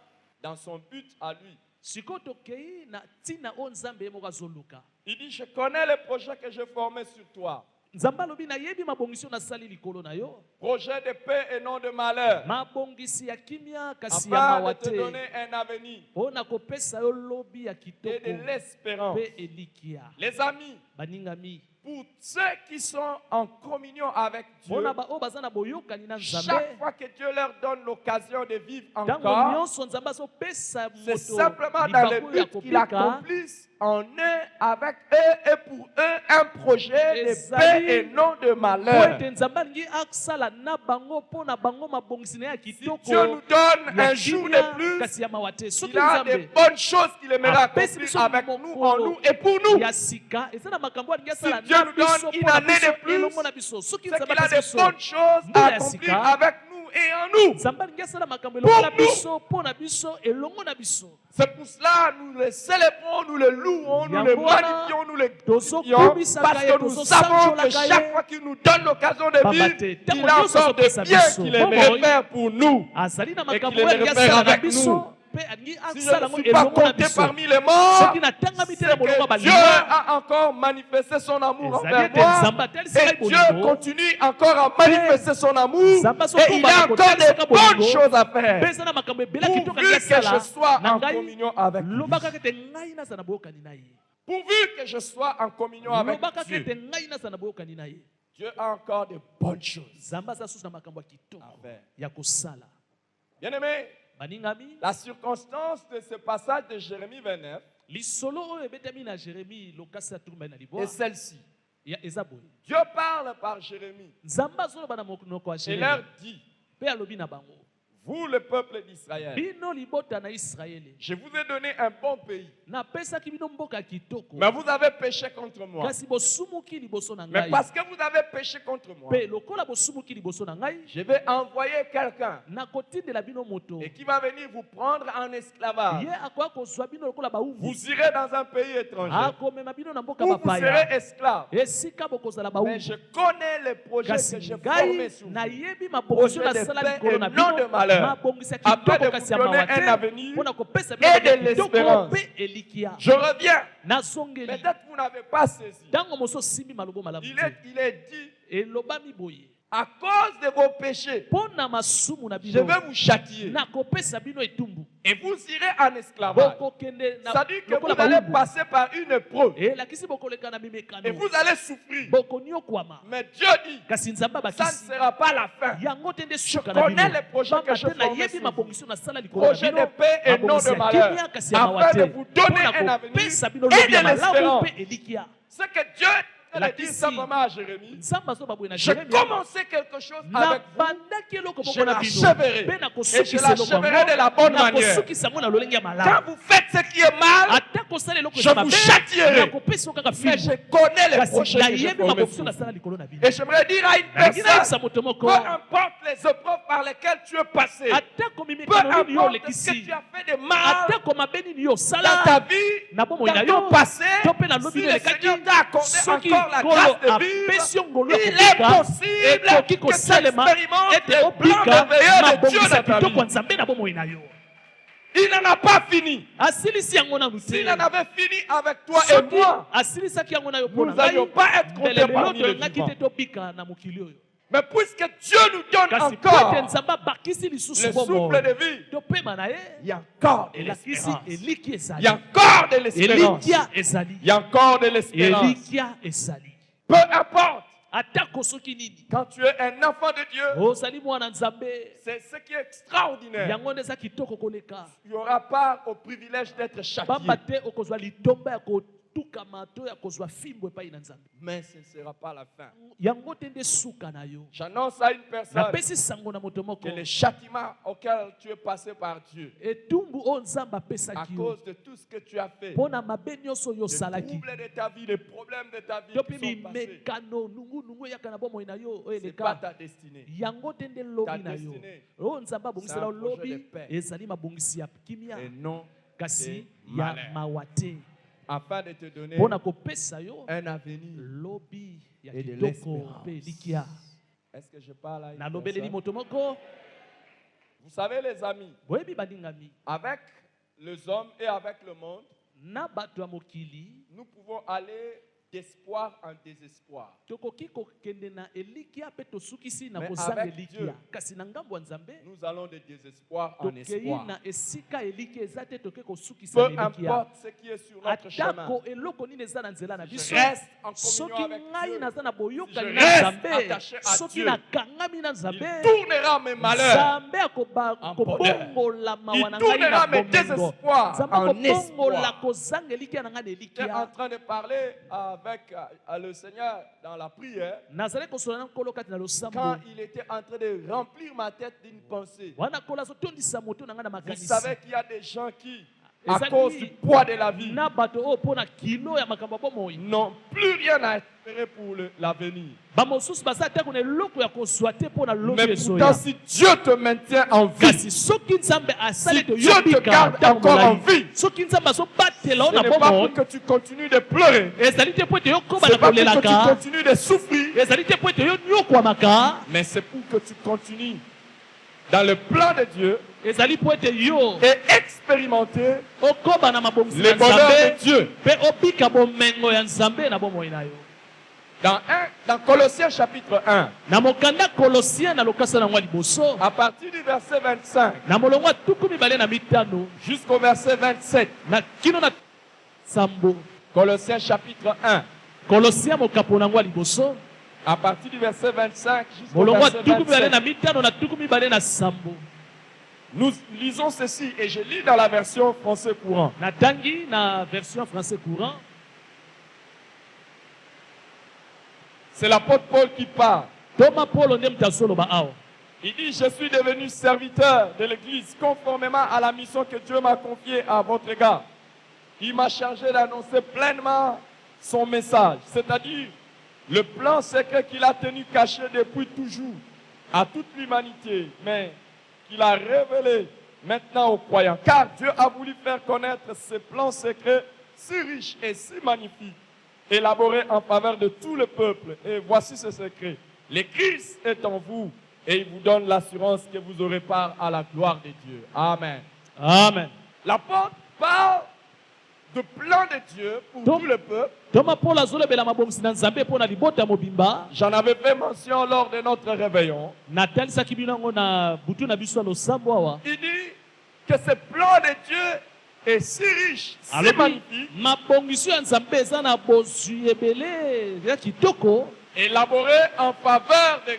dans son but à lui. sikoyo tokei na ntina oyo nzambe ye moko azoluka. Il dit, je connais les projets que j'ai formés sur toi. nzambe alobi nayebi mabongisi oyo nasali likolo na yo, Projet de paix et non de malheur. mabongisi ya kimia kasi ya Afin mawa de te te, donner un avenir mpo na kopesa yo lobi ya et kitoko de l'espérance. mpe elikia. Les amis, baningami, pour ceux qui sont en communion avec Dieu, mpona baoyo baza na boyokani na chaque nzambe, fois que Dieu leur donne l'occasion de vivre ntango encore, nyonso nzambe azopesa c'est moto simplement dans le libaku ya but qu'ils kopika, accomplissent en eux, avec eux et pour eux, un projet de Ezali- paix et non de po malheur. ete nzambe alingi asala na bango mpo na bango mabongisi na ye ya Si kitoko Dieu nous donne ya un jour kimia, de plus, kasi ya mawa te. Soki il a des nzambe bonnes choses qu'il aimerait apesi accomplir biso avec nous, en mokolo nous et pour nous. ya sika eza na makambo alingi asala Dieu na nous donne biso une mpo na année biso de plus, elongo na biso. Soki C'est nzambe qu'il a apesi des biso bonnes choses mbula à ya accomplir sika, avec nous et en nous. nzambe alingi asala makambo elongo na Pour nous. biso mpo na biso elongo na biso. C'est pour cela nous les célébrons, nous les louons, nous les Yango wana, magnifions, nous les tozo glorifions, kubisaka parce ye, que nous tozo savons sanjolaka que ye. chaque fois qu'il nous donne l'occasion de Baba vivre, te, il ntango a nyonso encore des azopesa biens biso, qu'il aimerait bomoi, faire pour nous. azali na Et makambo qu'il oyo alingi aimerait asala na avec biso nous. mpe alingi Si je asala ne ngo suis pas elongo na compté biso. parmi les morts, soki natangami te c'est na bolongo ya que Dieu balima, a encore manifesté son amour ezali envers ete moi. nzambe atelisi ngai Et Dieu bolingo, continue encore à manifester son amour. Nzambe Et azokomba il a na encore kotalisa des bolingo, bonnes choses à mpe faire. eza na makambo ebele ya kitoko Pourvu alingi que je asala sois na en ngai, communion avec lui. lobaka ete ngai nazala na boyokani na ye, Pourvu que je sois en communion avec lobaka Dieu. ete ngai nazala na boyokani na ye. Dieu a encore de bonnes choses nzambe aza susu na makambo ya à kitoko faire. ya kosala. Bien-aimé, baningami, la circonstance de ce passage de Jérémie 29 lisolo oyo ebetami na Jeremi lokasi ya turumbai na libwa est celle-ci. eza boye. Dieu parle par Jérémie nzambe azoloba na monoko ya et leur Jeremi dit, mpe alobi na bango, vous le peuple d'Israël, bino libota na Israele, je vous ai donné un bon pays, napesaki bino mboka ya kitoko, mais vous avez péché contre moi. kasi bosumuki liboso na Mais ngai. parce que vous avez péché contre moi, Mpe lokola bosumuki liboso na ngai, je vais envoyer quelqu'un nakotindela bino moto, et qui va venir vous prendre en esclavage. ye akoya kozwa bino lokola bauvu, Vous irez dans un pays étranger akomema bino na mboka où vous serez bapaya, esclave. esika bokozala Mais je bauvu. connais les projets Kasi que j'ai formés ngai sur vous. nayebi mabongisi oyo Projet de nasala paix likolo na et non de bino, malheur. mabongisi ya Afin de kitoko kasi ya vous donner mawa un te, avenir mpona kopesa bino et mboka ya de kitoko l'espérance. mpe elikia. Je reviens. Nazongeli, Peut-être vous n'avez pas saisi. ntango moso osimbi malobo malamu Il te, est dit, elobami boye, à cause de vos péchés, mpo na masumu na je bino vais vous châtier. nakopesa bino etumbu, Et vous irez en esclavage. bokokende na C'est-à-dire que lokola vous allez baubu, passer par une épreuve. elakisi bokoleka na Et mimekano, vous allez souffrir. bokoniokwama, Mais Dieu dit, kasi nzambe ça ne abakisi sera pas la fin. yango te nde suka na connais bino, les projets que pamba je te formais nayebi sur vous. mabongisi oyo nasala likolo na Projet de bino, paix et non mabongisi de ya malheur. kimia kasi ya mawa Afin te, de vous donner un mpona avenir kopesa bino et lobi de ya malamu l'espérance. mpe elikia. Ce que Dieu La le dit kisi. simplement à Jérémie, nzambe azoba boye na j'ai Jeremi, commencé quelque chose avec vous. nabandaki eloko Je moko na bino l'acheverai. mpe Et je nakosukisa eloko l'acheverai de la bonne yango, manière. nakosukisa yango na lolenge ya Quand malamu. vous faites ce qui est mal, Ata kosala eloko je eza vous mabe, châtierai. nakopesa yo kaka mais je fibu, connais les kasi projets que j'ai nayebi formés mabongisi sur oyo vous. nasala likolo na bino. Et j'aimerais dire à une nalingi nayebisa personne, moto moko, peu importe les épreuves par lesquelles tu es passé, atako peu mimekano nini yo importe ce que olekisi, tu as fait de mal atako mabe nini yo dans ta osala vie, na bomoi na dans ton yo, passé, to mpe na lobi si no le elekaki, Seigneur t'a accordé soki encore la nkolo grâce de apesi yo vivre, ngolu ya il est kobika, possible ekoki que tu kosalema expérimentes ete les plans obika merveilleux de Dieu mabongisi ya dans ta kitoko ya vie. nzambe na bomoi na yo. Il n'en a pas fini. asilisi yango nanu S'il te, en avait fini avec toi et soki moi, asilisaki yango na yo mpo nous na n'allions ngai, pas être comptés mbele lelo parmi les toyongaki vivants. te tobika na mokili oyo. Mais puisque Dieu nous donne kasi encore pote nzambe abakisi lisusu le bomoi souffle de vie, topema na ye il y a encore de elakisi l'espérance. eliki Il ezali y a encore de l'espérance. elikia ezali Il y a encore de l'espérance. elikia ezali Peu importe, atako soki nini quand tu es un enfant de Dieu, ozali mwana nzambe c'est ce qui est extraordinaire. yango nde eza kitoko koleka Il n'y aura pas au privilège d'être pamba châtié. te okozwa litomba ya kotukama to ya kozwa fimbo epai na nzambe Mais ce ne sera pas la fin. yango te nde suka na yo J'annonce à une personne napesi sango na moto moko que le châtiment auquel tu es passé par Dieu, etumbu oyo nzambe à apesaki yo cause de tout ce que tu as fait, mpo na mabe nyonso oyo les osalaki troubles de ta vie, les problèmes de ta vie to mpe qui sont passés, mimekano nungunungu eyaka na bomoi na yo oyo ce n'est pas eleka ta destinée. yango te nde lobi na yo destinée, oyo nzambe abongisela c'est un projet lobi de paix. ezali mabongisi ya kimia Et non kasi de ya malheur. mawa te afin de te donner mpo na kopesa yo un avenir lobi ya et de kitoko l'espérance. mpe likia Est-ce que je parle à une nalobeleli personne? moto moko Vous savez les amis, boyebi bandingami avec les hommes et avec le monde, na bato ya mokili nous pouvons aller d'espoir en désespoir. tokoki kokende na elikia mpe tosukisi na Mais kozanga avec elikia Dieu, kasi na ngambo ya nzambe Nous allons de désespoir en tokei espoir. na esika elikia eza te toke kosukisa Peu na elikia importe ce qui est sur notre chemin, atako eloko nini eza na nzela na je biso reste en soki communion avec ngai Dieu. naza na boyokani Je na reste nzambe attaché à soki Dieu. nakangami na Il nzambe tournera mes malheurs nzambe en akobongola mawa Il na ngai na tournera mes bomengo désespoirs nzambe en akobongola espoir. kozanga elikia na ngai na J'étais en elikia train de parler avec le Seigneur dans la prière nazali kosola na nkolo kati na losambo quand il était en train de remplir ma tête d'une pensée. wana nkolo azotondisa moto na ngai na Vous makanisi savez qu'il y a des gens qui, à Ezali cause du poids de la vie, na bato oyo mpo na kilo ya makambo ya bomoi n'ont plus rien à espérer pour l'avenir. bamosusu baza te kuna eloko ya kozwa te mpo na lobi Mais ezoya pourtant, si Dieu te maintient en vie, kasi soki nzambe asali Si te Dieu te garde encore en vie, soki nzambe azobatela ce o na n'est pas bomoi pour que tu continues de pleurer. ezali te mpo ete yo koba Ce na n'est pas pour que tu kolelaka continues de souffrir. ezali te mpo ete yo nyokwamaka Mais c'est pour que tu continues dans le plan de Dieu ezali mpo ete yo et expérimenter okoba na mabongisi le na bonheur de nzambe Dieu. mpe obika bomengo ya nzambe na bomoi na yo Dans Colossiens chapitre 1, na mokanda kolosien na lokasa na ngwa liboso à partir du verset 25 na molongo ya 25 jusqu'au verset 27, na kino na sambo Colossiens chapitre 1, kolosien mokapo na ngwa liboso à partir du verset 25 jusqu'au molongo ya verset 25 na 27, na 27 nous lisons ceci et je lis dans la version français courant. natangi na version français courant. C'est l'apôtre Paul qui parle. Toma Paulo nde mtasoloba awa. Il dit, je suis devenu serviteur de l'Église conformément à la mission que Dieu m'a confiée à votre égard. Il m'a chargé d'annoncer pleinement son message, c'est-à-dire le plan secret qu'il a tenu caché depuis toujours à toute l'humanité, mais qu'il a révélé maintenant aux croyants. Car Dieu a voulu faire connaître ce plan secret si riche et si magnifique, élaboré en faveur de tout le peuple. Et voici ce secret. Le Christ est en vous et il vous donne l'assurance que vous aurez part à la gloire de Dieu. Amen. Amen. L'apôtre parle du plan de Dieu pour tout le peuple. Toma Paulo azolobela mabongisi na nzambe mpo na libota mobimba. J'en avais fait mention lors de notre réveillon. Natalisaki bino yango na butu na biso ya losambo awa. Il dit que ce plan de Dieu est si riche, si magnifique, mabongisi ya nzambe eza na bozwi ebele ya kitoko, élaboré en faveur de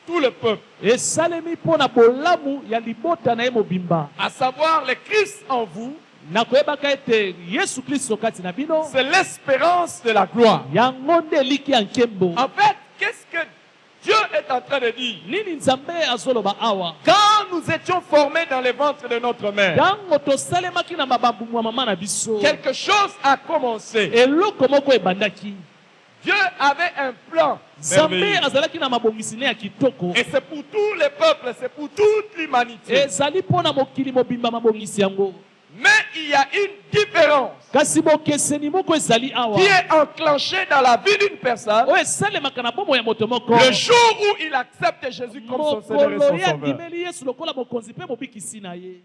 tout le peuple, esalemi mpo na bolamu ya libota na ye mobimba. à savoir le Christ en vous. Na koyebaka ete Yesu Kristo kati na bino, C'est l'espérance de la gloire. yango nde eliki ya nkembo. En fait, qu'est-ce que Dieu est en train de dire? Nini nzambe azoloba awa? Quand nous étions formés dans les ventres de notre mère, Tango tosalemaki na mabambu mwa mama na biso, quelque chose a commencé. eloko moko ebandaki. Dieu avait un plan Nzambe merveilleux. azalaki na mabongisi ne ya kitoko. Et c'est pour tous les peuples, c'est pour toute l'humanité. Ezali mpo na mokili mobimba mabongisi yango. Mais il y a une différence Kasi bokeseni moko ezali awa. qui est enclenchée dans la vie d'une personne Oyo esalemaka na bomoi ya moto moko. le jour où il accepte Jésus comme son Seigneur et mokolo son ye Sauveur. andimeli Yesu lokola mokonzi mpe mobikisi na ye.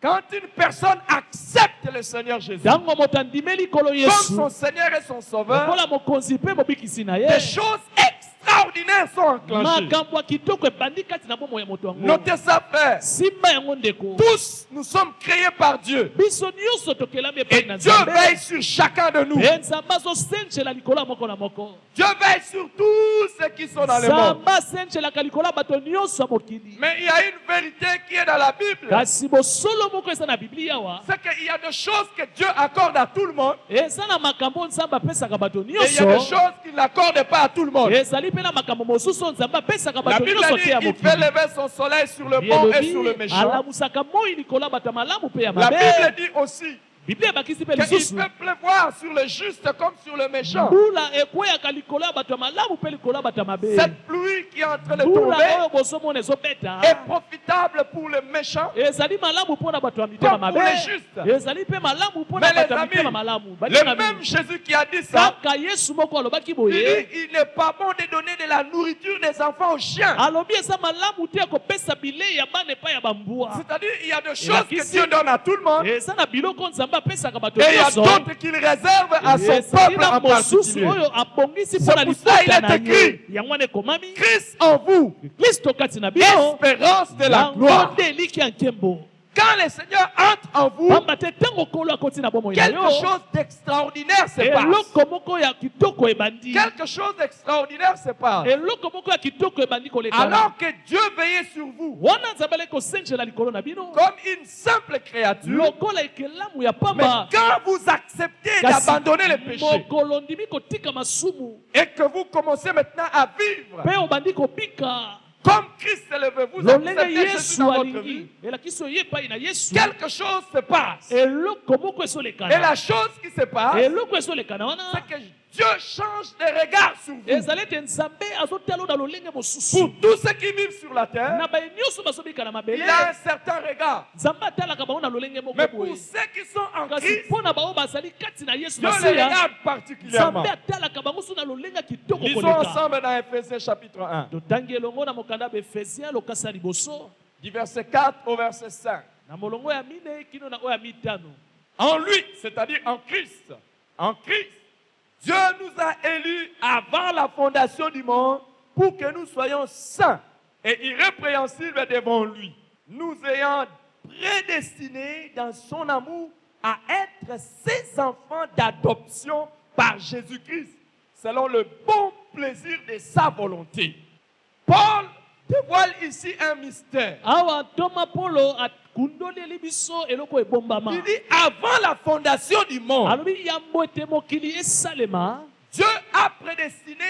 Quand une personne accepte le Seigneur Jésus Tango moto andimeli nkolo comme Yesu son Seigneur et son Sauveur, lokola mokonzi mpe mobikisi na ye, des choses extraordinaires extraordinaires sont enclenchés. makambo ya kitoko ebandi kati na bomoi ya moto yango. Notez ça, frère. Simba yango ndeko. Tous, nous sommes créés par Dieu. Biso nyonso tokelami Et epai na Dieu Nzambe. veille sur chacun de nous. Nzambe azosenchela likolo ya moko na moko. Dieu veille sur tous ceux qui sont dans le monde. Nzambe asenchelaka likolo ya bato nyonso ya mokili. Mais il y a une vérité qui est dans la Bible. Kasi bosolo moko eza na biblia awa. C'est qu'il y a des choses que Dieu accorde à tout le monde. Eza na makambo Nzambe apesaka bato Et il y a des nyonso. choses qu'il n'accorde pas à tout le monde. Ezali mpe na makambo mosusu Nzambe apesaka La bato Bible nyonso dit te ya qu'il fait mokili. lever son soleil sur le bon et sur le méchant. alamusaka moi likolo ya bato ya malamu mpe ya La Bible mabe. dit aussi Biblia ebakisi mpe qu'il lisusu. peut pleuvoir sur le juste comme sur le méchant. mbula ekweyaka likolo ya bato ya malamu mpe likolo ya bato ya mabe. Cette pluie qui est en train de mbula tomber oyo bozomona ezobeta est profitable pour les méchants. ezali malamu mpo na bato ya mitema Comme mabe. pour les justes. ezali mpe malamu mpo na Mais bato les ya mitema amis, malamu. le Balingami. même Jésus qui a dit ça, kaka yesu moko alobaki il boye. dit il n'est pas bon de donner de la nourriture des enfants aux chiens. alobi eza malamu te kopesa bilei ya bana epai ya bambwa. C'est-à-dire il y a des Et choses la que kisi- Dieu donne à tout le monde. eza na biloko Nzambe apesaka bato Et il y a nyonso. d'autres qu'il réserve à son ezali peuple na en mosusu particulier. oyo abongisi C'est mpo na pour ça il libota est na écrit. ye. yango wana ekomami Christ en vous, kristo kati na bino espérance de la yango gloire. nde eliki ya nkembo. Quand le Seigneur entre en vous, pamba te ntango kolo akoti na bomoi na quelque yo chose d'extraordinaire se passe. eloko moko ya kitoko ebandi. Quelque chose d'extraordinaire se passe. eloko moko ya kitoko ebandi kolekana. Alors que Dieu veillait sur vous wana Nzambe aleki kosenjela likolo na bino comme une simple créature. lokola ekelamu ya Mais pamba. quand vous acceptez Kasi d'abandonner le péché mokolo ndimi kotika masumu et que vous commencez maintenant à vivre mpe obandi kobika comme Christ s'est levé, vous lolenge acceptez Jésus yesu dans votre alingi vie, elakisi oye epai na yesu quelque chose se passe. eloko moko Et esolekana. la chose qui se passe, eloko esolekana wana c'est que Dieu change de regard sur vous. ezali ete Nzambe azotala na lolenge Pour mosusu tous ceux qui vivent sur la terre, na baye nyonso bazobika na il mabele. a un certain regard. Nzambe atalaka bango na lolenge moko Mais pour boye. ceux qui sont en kasi Christ, mpo na bango bazali kati na yesu Dieu les masiya regarde particulièrement. Nzambe atalaka bango so na lolenge ya kitoko Lisons koleka. ensemble dans Ephésiens chapitre 1, totangi elongo na mokanda ya baefesien lokasa ya liboso du verset 4 au verset 5. na molongo ya mine kino na oyo ya mitano. En lui, c'est-à-dire en Christ, Dieu nous a élus avant la fondation du monde pour que nous soyons saints et irrépréhensibles devant lui, nous ayant prédestinés dans son amour à être ses enfants d'adoption par Jésus-Christ, selon le bon plaisir de sa volonté. Paul dévoile ici un mystère. awa ntoma polo akundoleli biso eloko ebombama. Il dit avant la fondation du monde, alobi yambo ete mokili esalema Dieu a prédestiné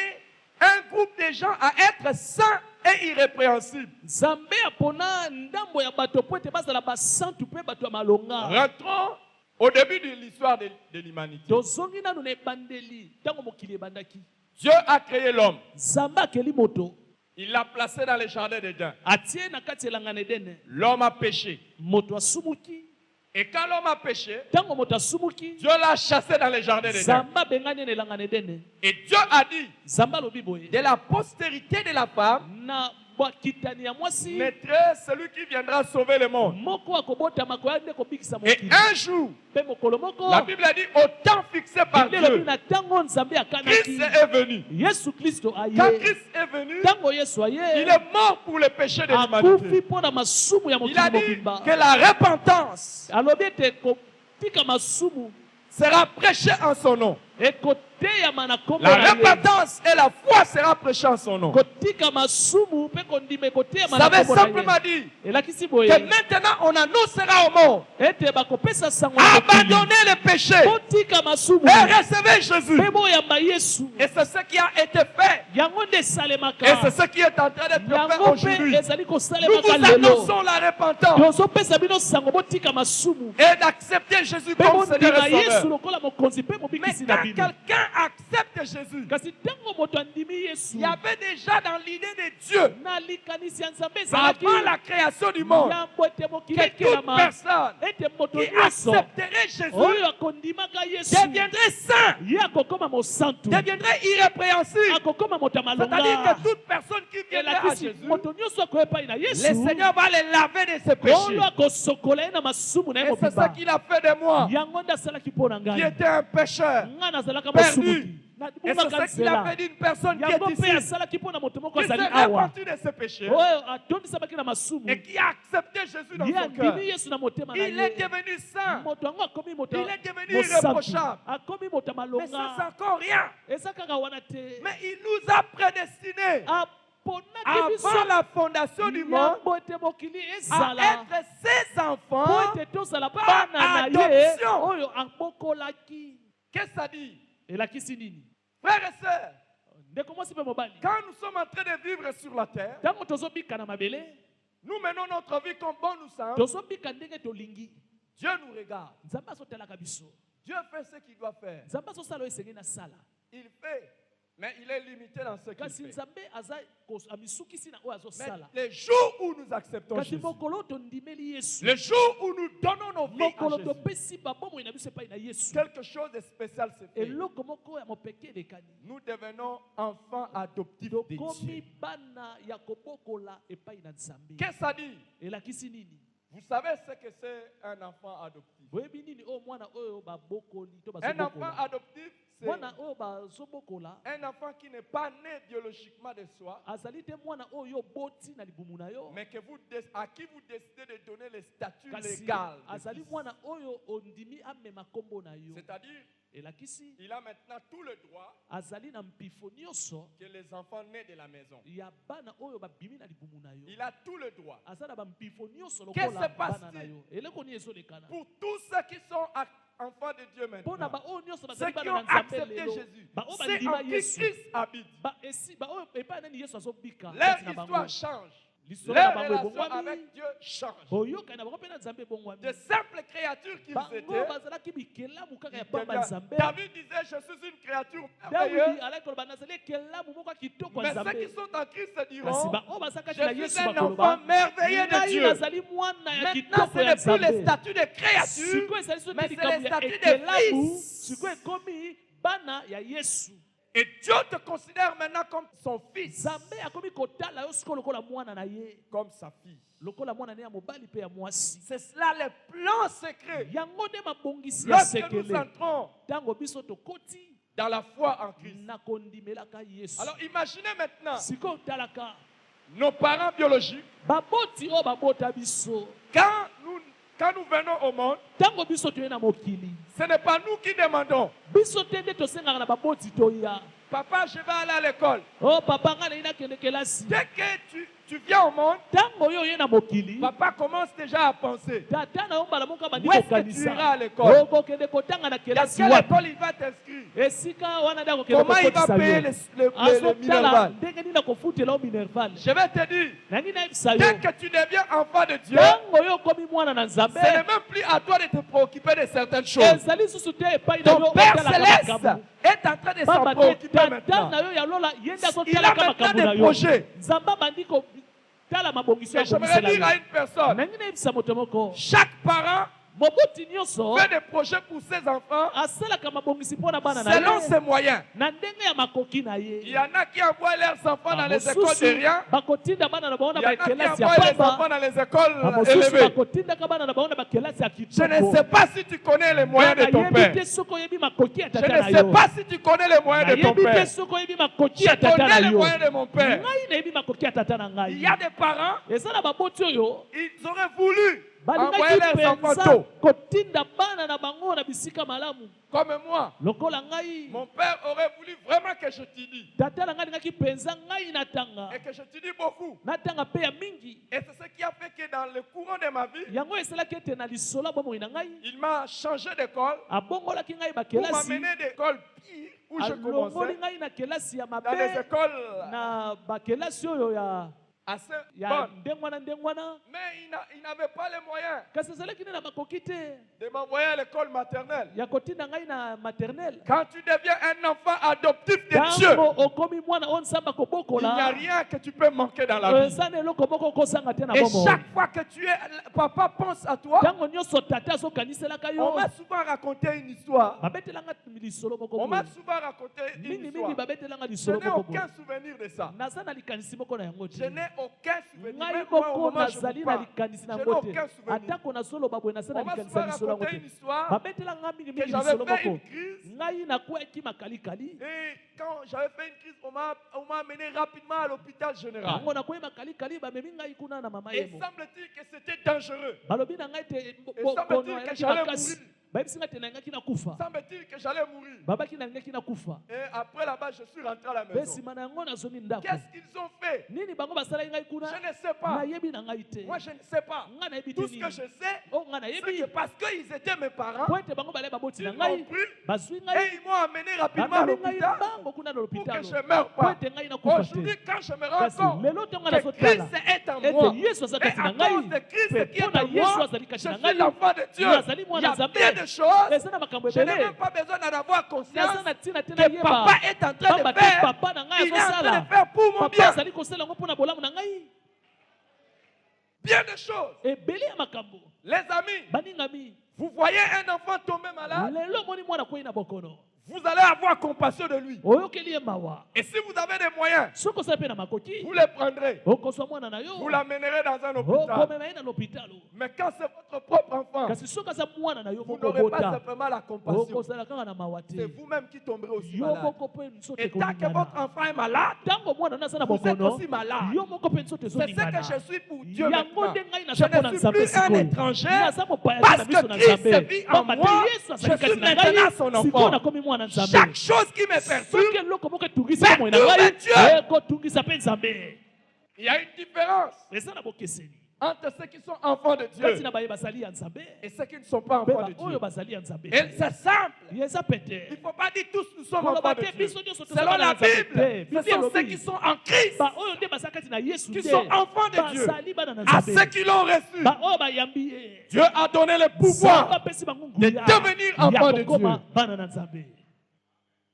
un groupe de gens à être saints et irrépréhensibles. Nzambe apona ndambo ya bato po ete bazala basantu mpe bato ya malonga. Rentrons au début de l'histoire de l'humanité. tozongi nanu na ebandeli ntango mokili ebandaki. Dieu a créé l'homme. Nzambe akeli moto Il l'a placé dans le jardin d'Éden. atie na kati elanga na edene. L'homme a péché. moto asumuki. Et quand l'homme a péché, ntango moto asumuki Dieu l'a chassé dans le jardin d'Éden. Nzambe abengani na elanga na edene. Et Dieu a dit, Nzambe alobi boye de la postérité de la femme, na bakitani ya mwasi naîtra celui qui viendra sauver le monde. moko akobotama koya nde kobikisa Et mokili. un jour, mpe mokolo moko la Bible a dit, au temps fixé par Biblia elobi Dieu, na ntango Nzambe akanaki Christ est venu. yesu kristo Quand aye. Christ est venu, ntango yesu il aye est mort pour le péché de akufi l'humanité. mpo na masumu ya Il mokili a dit mobimba. que la repentance alobi ete kotika masumu sera prêchée en son nom. ekoteyama na kombo La na ye. repentance et la foi sera prêchée en son nom. kotika masumu mpe kondima ekoteyama Ça na veut kombo na simplement ye. dire elakisi que boye maintenant on annoncera au monde, ete bakopesa sango na mokili. abandonnez le péché kotika masumu et recevez Jésus. mpe boyamba yesu. Et c'est ce qui a été fait. yango nde Et esalemaka. c'est ce qui est en train d'être fait yango mpe aujourd'hui. ezali Nous kosalemaka vous lelo. annonçons la repentance tozopesa bino sango botika masumu et d'accepter Jésus mpe comme Seigneur bondima et yesu Sauveur. lokola mokonzi mpe Mais mobikisi na quand bino. quelqu'un accepte Jésus, kasi ntango moto andimi yesu il y avait déjà dans l'idée de Dieu, na likanisi ya nzambe ezalaki avant la création du monde, yambo ete mokili que toute ekelama personne ete moto qui nyonso accepterait Jésus oyo akondimaka yesu deviendrait saint, ye akokoma mosantu deviendrait irrépréhensible. akokoma moto ya C'est-à-dire malonga. que toute personne qui viendrait à elakisi Jésus, moto nyonso akoya epai na le yesu Seigneur va les laver de ses péchés. oyo akosokola ye na masumu na ye Et c'est ça mobimba. qu'il a fait de moi, yango nde asalaki mpo na qui ngai était un pécheur, ngai nazalaka perdu. mosumuki Et c'est ce qu'il a fait d'une personne qui est ici, qui s'est repenti de ses péchés et qui a accepté Jésus dans son cœur. Il est devenu saint. Il est devenu irréprochable. Mais ça, c'est encore rien. Mais il nous a prédestinés avant la fondation du monde à être ses enfants par adoption. Qu'est-ce que ça dit? Frères et sœurs, quand nous sommes en train de vivre sur la terre, nous menons notre vie comme bon nous semble. Dieu nous regarde. Dieu fait ce qu'il doit faire. Il fait, mais il est limité dans ce qu'il fait. Mais les jours où nous acceptons Jésus, les jours où nous donnons nos vies à Jésus, quelque chose de spécial se fait. Nous devenons enfants adoptifs de Dieu. Qu'est-ce que ça dit? Vous savez ce que c'est un enfant adoptif? Un enfant adoptif, c'est un enfant qui n'est pas né biologiquement de soi, mais à qui vous décidez de donner le statut légal. C'est-à-dire, il a maintenant tout le droit que les enfants nés de la maison. Il a tout le droit. Qu'est-ce qui se passe-t-il pour tous ceux qui sont enfants de Dieu maintenant, ceux qui ont accepté Jésus, c'est en qui Christ habite. Leur histoire change. Leur relation avec Dieu change. De simples créatures qu'ils étaient, David disait, je suis une créature merveilleuse. Mais ceux qui sont en Christ se diront, je suis un enfant merveilleux de Dieu. Maintenant, ce n'est plus le statut de créature, mais c'est le statut de fils. Et Dieu te considère maintenant comme son fils, comme sa fille. C'est cela le plan secret. Lorsque nous entrons dans la foi en Christ. Alors imaginez maintenant nos parents biologiques. Quand nous venons au monde, ce n'est pas nous qui demandons. Papa, je vais aller à l'école. Dès que tu viens au monde, papa commence déjà à penser. Où est-ce que tu iras à l'école? Dans quelle école il va t'inscrire? Comment il va payer le minerval? Je vais te dire, dès que tu deviens enfant de Dieu, ce n'est même plus à toi de te préoccuper de certaines choses. Ton Père Céleste est en train de s'en préoccuper maintenant. Il a maintenant des projets. Et j'aimerais dire à une personne, chaque parent fait des projets pour ses enfants selon ses moyens. Il y en a qui envoient leurs enfants dans les écoles de rien. Il y en a qui envoient les enfants dans les écoles élevées. Je ne sais pas si tu connais les moyens de ton père. Je ne sais pas si tu connais les moyens de ton père. Je connais les moyens de mon père. Il y a des parents, ils auraient voulu envoyer leurs enfants tôt. Comme moi, mon père aurait voulu vraiment que je t'édie. Et que je t'édie beaucoup. Et c'est ce qui a fait que dans le courant de ma vie, il m'a changé d'école pour m'amener d'école pire où je commençais. Dans les écoles assez bonnes. Mais il n'avait pas les moyens de m'envoyer à l'école maternelle. Quand tu deviens un enfant adoptif de Dieu, il n'y a rien que tu peux manquer dans la vie. Et chaque fois que papa pense à toi, on m'a souvent raconté une histoire. On m'a souvent raconté une histoire. Je n'ai aucun souvenir de ça. Je n'ai aucun souvenir. ngai Même moi, au moko moment où je nazali vous na parle, likanisi je na n'ai ngo te aucun souvenir. atako nasoloba boye nase na On m'a likanisi souvent ya lisolo yango raconté te une histoire babetela nga que mingimingi j'avais lisolo fait moko une crise. ngai nakweyaki makalikali Et quand j'avais fait une crise, on m'a amené rapidement à l'hôpital général. yango nakwei makalikali bamemi ngai kuna na mama Et yemo semble-t-il que c'était dangereux. balobi na ngai te Et bokono semble-t-il que elaki j'allais makasi mourir. bayebisi ngai te nalingaki nakufa Semble-t-il que j'allais mourir. babaki nalingaki nakufa Et après là-bas, je suis rentré à la mpe maison. nsima na yango nazongi ndako Qu'est-ce qu'ils ont fait? nini bango basalaki ngai kuna Je ne sais pas. nayebi na ngai te Moi, je ne sais pas. ngai nayebi te Tout ce que nini je sais, o ngai c'est nayebi que parce qu'ils étaient mes parents, po ete bango bale baboti ils na m'ont ngai pris bazwi et ngai ils m'ont amené rapidement à bamemi ngai l'hôpital bango kuna na pour que lopitalo je ne meure po pas. ete ngai nakufa Aujourd'hui, te quand je me rends kasi compte lelo ntongo que nazotala Christ est en moi, ete yesu aza et kati à na ngai cause de Christ mpe qui est mpo na en yesu moi, azali je kati na suis ngai l'enfant de Dieu. nazali Il y mwana a nzambe bien des choses. eza na makambo Je n'ai ebele même pas besoin d'en avoir conscience naza na ntina te que nayeba papa est en train de pamba te faire. papa na ngai Il est en train azosala de faire pour mon papa bien. azali kosala yango mpo na bolamu na ngai Bien des choses. ebele ya makambo Les amis, baningami vous voyez un enfant tomber malade, lelo omoni mwana kwei na bokono vous allez avoir compassion de lui. oyokeli ye mawa Et si vous avez des moyens, soki osala mpe na makoki vous les prendrez. okoswa mwana na yo Vous l'amènerez dans un hôpital. okomema ye na lopitalo Mais quand c'est votre propre enfant, kasi soki aza mwana na yo vous moko n'aurez pas bota simplement la compassion. okozala kaka na mawa te C'est vous-même qui tomberez aussi yo malade. moko mpe nzoto Et tant que votre ekolingana enfant est malade, ntango mwana na aza na vous êtes bokono aussi malade. yo moko mpe nzoto C'est ce ezolingana que je suis pour Dieu yango maintenant. nde ngai Je naza mpo na ne suis nzambe plus un sikoyo étranger naza mopaya te na parce miso que na Christ nzambe vit en pamba te moi. yesu Je azali suis kati na maintenant ngai son sikoyo enfant. nakomi mwana nzambe Chaque chose qui me soki perturbe, eloko moko etungisa moi na ngai perturbe Dieu. ekotungisa mpe nzambe il y a une différence eza na bokeseni entre ceux qui sont enfants de kati Dieu na baye bazali ya nzambe et ceux qui ne sont pas mpe enfants de baoyo Dieu. bazali ya nzambe Et c'est simple. eza Il pete ne faut pas dire tous nous sommes koloba enfants de te Dieu. biso nyonso Selon tozala na la nzambe Bible, te ce sont ceux qui sont en Christ, baoyo nde baza kati na yesu qui nde sont enfants de Dieu. bazali bana na À ceux nzambe qui l'ont reçu, baoyo bayambi ye Dieu a donné le nzambe pouvoir. apesi bango de nguya devenir enfant de ya kokoma Dieu. bana na nzambe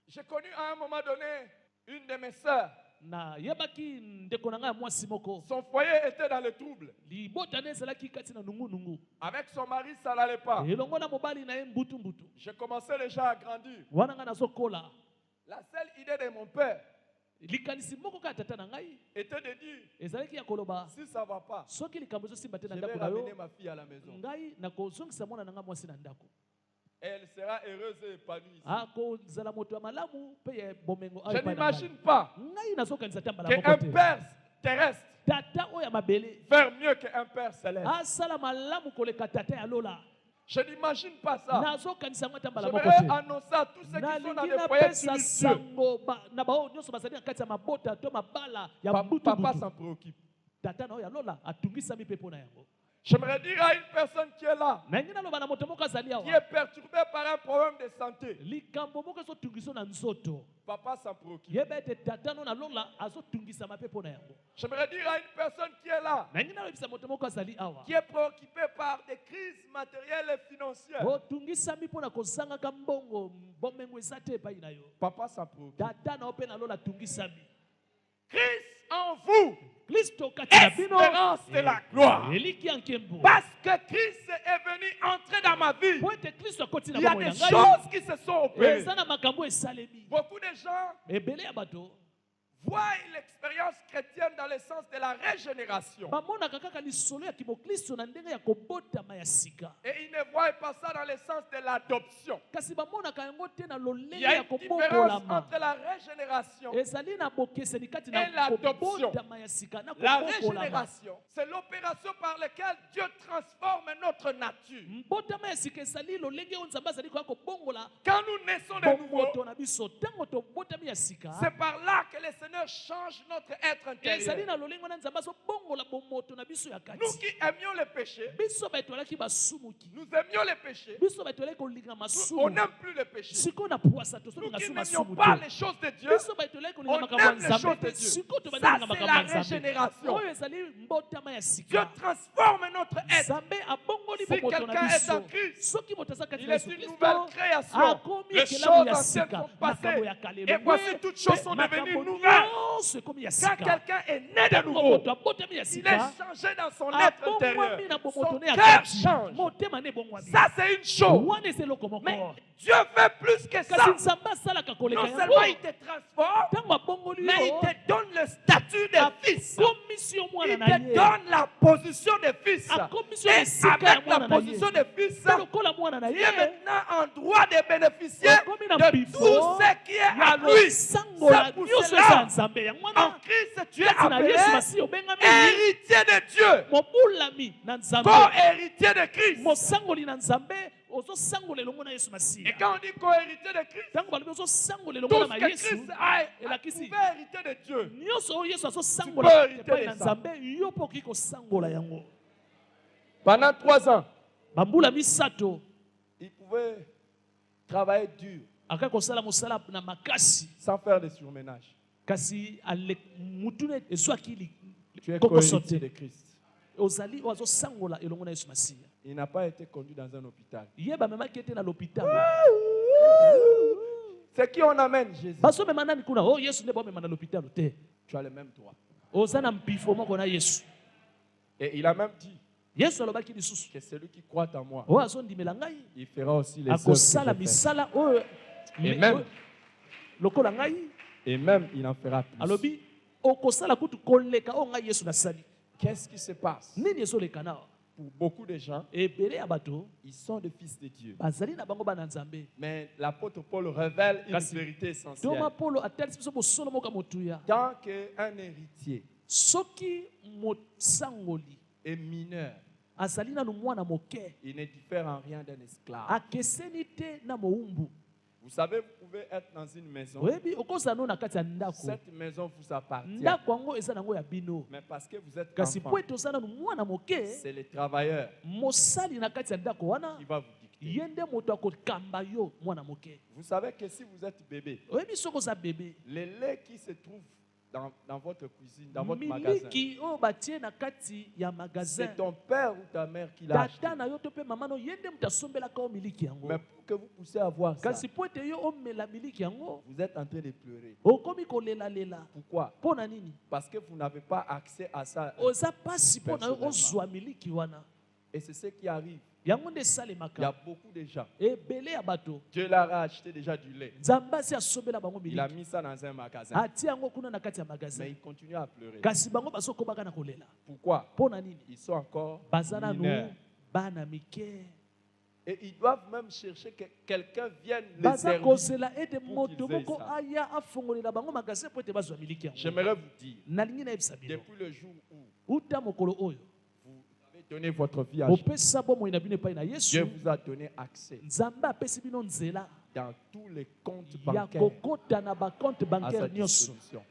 J'ai connu à un moment donné une de mes sœurs. na yebaki ndeko na ngai ya mwasi moko Son foyer était dans le trouble. libotana ezalaki kati na nungunungu Avec son mari, ça n'allait pas. elongo na mobali na ye mbutumbutu J'ai commencé déjà à grandir. wana ngai nazokola La seule idée de mon père likanisi moko kaka tata na ngai était de dire, ezalaki ya koloba si ça ne va pas, soki likambo ezosimba te je na vais ndako na yo ramener ma fille à la maison. ngai nakozongisa mwana na ngai mwasi na ndako Elle sera heureuse et épanouie ici. akozala moto ya malamu mpe ya bomengo ayo Je epai na n'imagine ngai. pas ngai nazokanisa te mbala qu'un moko te père terrestre tata oyo ya mabele faire mieux qu'un père céleste. asala malamu koleka tata ya lola Je n'imagine pas ça. nazokanisa yango ata mbala moko J'aimerais te annoncer à tous ceux qui sont dans nalingi des foyers napesa tumultueux. sango na baoyo nyonso bazali na kati ya mabota to mabala ya Papa mbutu s'en préoccupe. tata na oyo ya lola atungisami mpe mpo na yango J'aimerais dire à une personne qui est là, nangi naloba na moto moko azali qui awa est perturbée par un problème de santé. likambo moko ezotungisa na nzoto Papa s'en préoccupe. yeba ete tata no na lola azotungisama mpe mpo na yango J'aimerais dire à une personne qui est là, nangi naloyebisa moto moko azali awa qui est préoccupée par des crises matérielles et financières. otungisami mpo na kozangaka mbongo bomengo eza te epai na yo Papa s'en préoccupe. tata na yo mpe na lola atungisami Christ en vous, kristo kati na bino espérance de la gloire. eliki ya nkembo Parce que Christ est venu entrer dans ma vie. po ete kristo akoti na Il y a bomoi na des ngai choses qui se sont opérées. eza na makambo esalemi Beaucoup de gens ebele ya bato voient l'expérience chrétienne dans le sens de la régénération. bamonaka kaka lisolo ya kimokristo na ndenge ya kobotama ya sika Et ils ne voient pas ça dans le sens de l'adoption. kasi bamonaka yango te na Il lolenge y a ya une différence kobokolama entre la régénération. ezali na bokeseni kati Et na l'adoption. kobotama ya sika na La kobokolama régénération, c'est l'opération par laquelle Dieu transforme notre nature. mbotama ya sika ezali lolenge oyo nzambe azali koya kobongola Quand nous naissons de nouveau, bomoto na biso ntango tobotami ya sika c'est par là que le Seigneur change notre être ezali intérieur. na lolenge wana nzambe azobongola bomoto na biso ya Nous kati qui aimions le péché, biso baetwalaki basumuki nous aimions le péché, biso baetwalaki kolinga on masumu n'aime plus le péché. sikoyo na pwasa Nous tozolinga qui su n'aimions masumu pas te les choses de Dieu, biso baetwalaki kolinga on makambo ya aime les choses nzambe de te Dieu. sikoyo Ça, tobalinga c'est makambo la ya nzambe régénération. oyo ezali mbotama ya Dieu sika transforme notre être. nzambe abongoli Si bomoto na quelqu'un est en biso Christ, soki moto aza kati il na est yesu une kristo nouvelle création. akomi Les ekelamu choses ya anciennes sika sont makambo passées. ya kale Et voici toutes choses sont devenues nouvelles. nyonso ekomi ya Quand sika. quelqu'un est né de Ntango nouveau, moto abotami ya il est sika, changé dans son être intérieur. abongwami na Son bomoto ne ya cœur kati. change. Motema ne ebongwami. Ça, c'est une chose. Wana eza eloko Mais moko. Dieu fait plus que ça. Kasi Nzambe asalaka koleka Non yango. seulement il te transforme, Ntango abongoli mais il yo, te donne le statut de fils. akomisi yo mwana Il na te ye. donne la position de fils. Akomisi yo Et esika ya avec la mwana na ye. position de fils, Mpe lokola mwana na tu ye, es maintenant en droit de bénéficier okomi na de bifo tout ce qui est à ya lui. kosangola C'est pour nyonso eza cela, ya Nzambe. Yango en wana Christ, tu es kati na appelé Yesu Masihi obengami héritier de Dieu, mobulami na Nzambe, co-héritier de Christ. mosangoli na Nzambe, ozosangola elongo na Yesu Et Masihi. quand on dit co-héritier de Christ, Ntango balobi ozosangola tout elongo ce na que Yesu, Christ a elakisi pouvait hériter de Dieu. nyonso oyo Yesu Tu peux azosangola hériter epai de na ça. Nzambe, yo mpe okoki kosangola yango. Pendant 3 ans, Bambula misato il pouvait travailler dur, akaki kosala mosala na makasi, sans faire de surménage. kasi mutu ne ezwaki Tu es kokoso co-héritier te. de Christ. Ozali oyo azosangola elongo na Yesu Masihi. Il n'a pas été conduit dans un hôpital. Ye bamemaki ete na l'hôpital. C'est qui on amène Jésus. Bazomema nani kuna? Oh, Yesu nde bomema na l'hôpital te. Tu as le même droit. Oza na mpifo moko na Yesu. Et il a même dit Yesu alobaki lisusu. que celui qui croit en moi, Oyo azondimela ngai il fera aussi les œuvres akosala que je fais. misala oyo Et même, lokola ngai et même, il en fera plus. alobi okosala kutu koleka oyo ngai Yesu nasali. Qu'est-ce qui se passe? Nini ezoleka na? Pour beaucoup de gens, Ebele ya bato ils sont des fils de Dieu. bazali na bango bana Nzambe. Mais l'apôtre Paul révèle une Kasi, vérité essentielle. Toma Paulo atalisi biso bosolo moko ya motuya. Tant qu'un héritier Soki mosangoli est mineur, azali nanu mwana moke, il ne diffère en rien d'un esclave. akeseni te na moumbu. Vous savez, vous pouvez être dans une maison. Oyebi okozala no na kati ya ndako. Cette maison vous appartient. Ndako yango eza nango ya bino. Mais parce que vous êtes Kasi enfant, po ete oza nanu mwana moke, c'est le travailleur mosali na kati ya ndako wana, qui va vous dicter. ye nde moto akokamba yo mwana moke. Vous savez que si vous êtes bébé, Oyebi soki oza bebe, le lait qui se trouve dans votre cuisine, dans votre magasin, miliki oyo batie na kati ya magasin, c'est ton père ou ta mère qui l'a acheté. tata na yo to mpe mama no ye nde moto asombelaka yo miliki yango. Mais pour que vous puissiez avoir ça, Kasi po ete yo omela miliki yango, vous êtes en train de pleurer. okomi kolelalela. Pourquoi? Mpo na nini? Parce que vous n'avez pas accès à ça. Oza pasi mpo na yo Personnellement. ozwa miliki wana. Et c'est ce qui arrive. Yango nde Il y a esalemaka. beaucoup de gens. Ebele ya bato, Dieu leur a acheté déjà du lait. Nzambe asi asombela bango Il a miliki. mis ça dans un magasin. Atia yango kuna na kati ya Mais magasin. ils continuent à pleurer. Kasi bango bazokobaka na kolela. Pourquoi? Mpo na nini? Ils sont encore Baza nanu mineurs. bana mike. Et ils doivent même chercher que quelqu'un vienne les Baza servir. kozela ete pour moto qu'ils aient moko ça. aya afongolela bango magasin po ete bazwa miliki yango. J'aimerais vous dire, Nalingi nayebisa bino. depuis le jour où Uta mokolo oyo vous avez donné votre vie à Jésus, opesa bomoi na bino epai na Dieu Yesu, vous a donné accès Nzambe apesi bino nzela dans tous les comptes ya bancaires kokota na bakonte à sa bancaire nyonso disposition.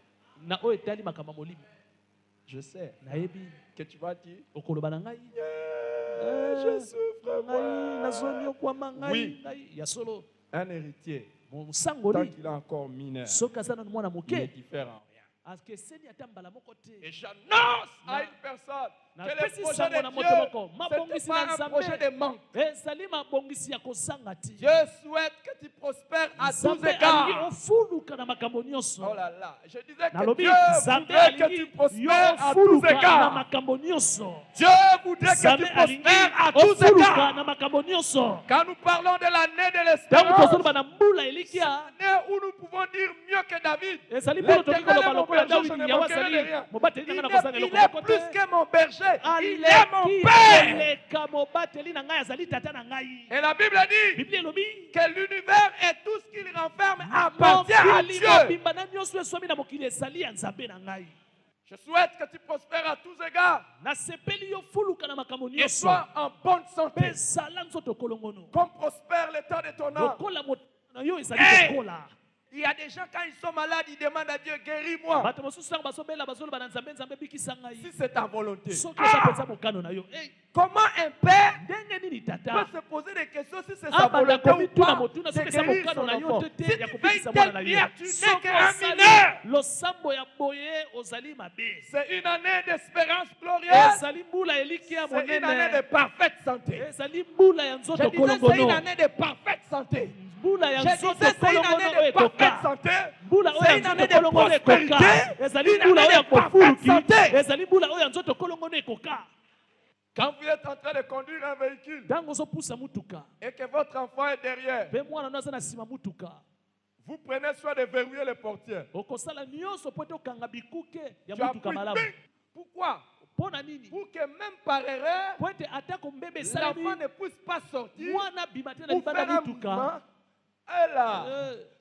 na oyo etali makambo ya molimo. Je sais Nayebi que tu vas dire, okoloba na ngai, je souffre. ngai moi. nazonyokwama ngai Oui. ngai ya solo. Un héritier, tant Mosangoli qu'il est encore mineur, soki aza nanu mwana il ne moke, diffère en rien. akeseni ata mbala moko Et te. j'annonce à une personne Na que le pesi projet sango na de moto Dieu, moko, ce mabongisi n'est na pas un Nzambe. projet de manque. ezali mabongisi ya kozanga te. Dieu souhaite que tu prospères à tous Nzambe alingi égards. ofuluka na makambo nyonso. Oh là là, je disais que Nalobi Dieu Nzambe voudrait que alingi tu yo prospères à tous ofuluka na égards. makambo nyonso. Dieu voudrait que Nzambe tu alingi prospères à tous ofuluka égards. na makambo nyonso. Quand nous parlons de l'année de Ntango l'espérance, tozoloba na mbula elikia, l'année où nous pouvons dire mieux que David, ezali mpono toki l'Éternel koloba est mon lokola berger, je Dawidi ne yawe manquerai de azali rien. mobateli Il nanga na kozanga est, eloko il est moko plus te. que mon berger, il est mon Aleki père. eleka mobateli na ngai azali tata na ngai. Et la Bible dit Biblia elobi que l'univers et tout ce qu'il renferme appartient à mokili Dieu. mobimba na nyonso eswami na mokili ezali ya Nzambe na ngai. Je souhaite que tu prospères à tous égards Nasepeli yo fuluka na makambo et nyonso. sois en bonne santé. Mpe zala nzoto kolongono. Comme prospère l'état de ton âme. Lokola moto na yo ezali Hey! kokola. Il y a des gens, quand ils sont malades, ils demandent à Dieu, guéris-moi. Bato mosusu ntango bazobela bazoloba na Nzambe, Nzambe bikisa ngai. Si c'est ta volonté. Soki eza mpenza mokano na yo. Hey, Comment un père ndenge nini peut tata se poser des questions si c'est sa abanda volonté ou komituna pas motuna de soki eza guérir mokano son na yo enfant? te Si te tu ya fais kobikisa une mwana telle na prière, ye. tu n'es Soki qu'un osali mineur. losambo ya boye ozali mabe. C'est une année d'espérance glorieuse. Ezali mbula eliki ya C'est une année de monene. parfaite santé. Ezali mbula ya Je nzoto disais, c'est une kolongono. année de parfaite santé. mbula ya Je nzoto disais, c'est une kolongono année oyo de parfaite ekoka santé. mbula oyo C'est ya une année nzoto de kolongono ekoka prospérité. ezali Une mbula année oyo ya de parfaite kofuluki santé. ezali mbula oyo ya nzoto kolongono ekoka Quand vous êtes en train de conduire un véhicule ntango ozopusa mutuka et que votre enfant est derrière, mpe mwana no aza na nsima mutuka vous prenez soin de verrouiller les portières. okosala nyonso po ete okanga bikuke ya Tu mutuka appuies malamu bing. Pourquoi? mpo na nini Pour que même par erreur, po ete atako mbebe l'enfant esalemi ne puisse pas sortir mwana abima te na pour libanda faire un mutuka mouvement. Et là,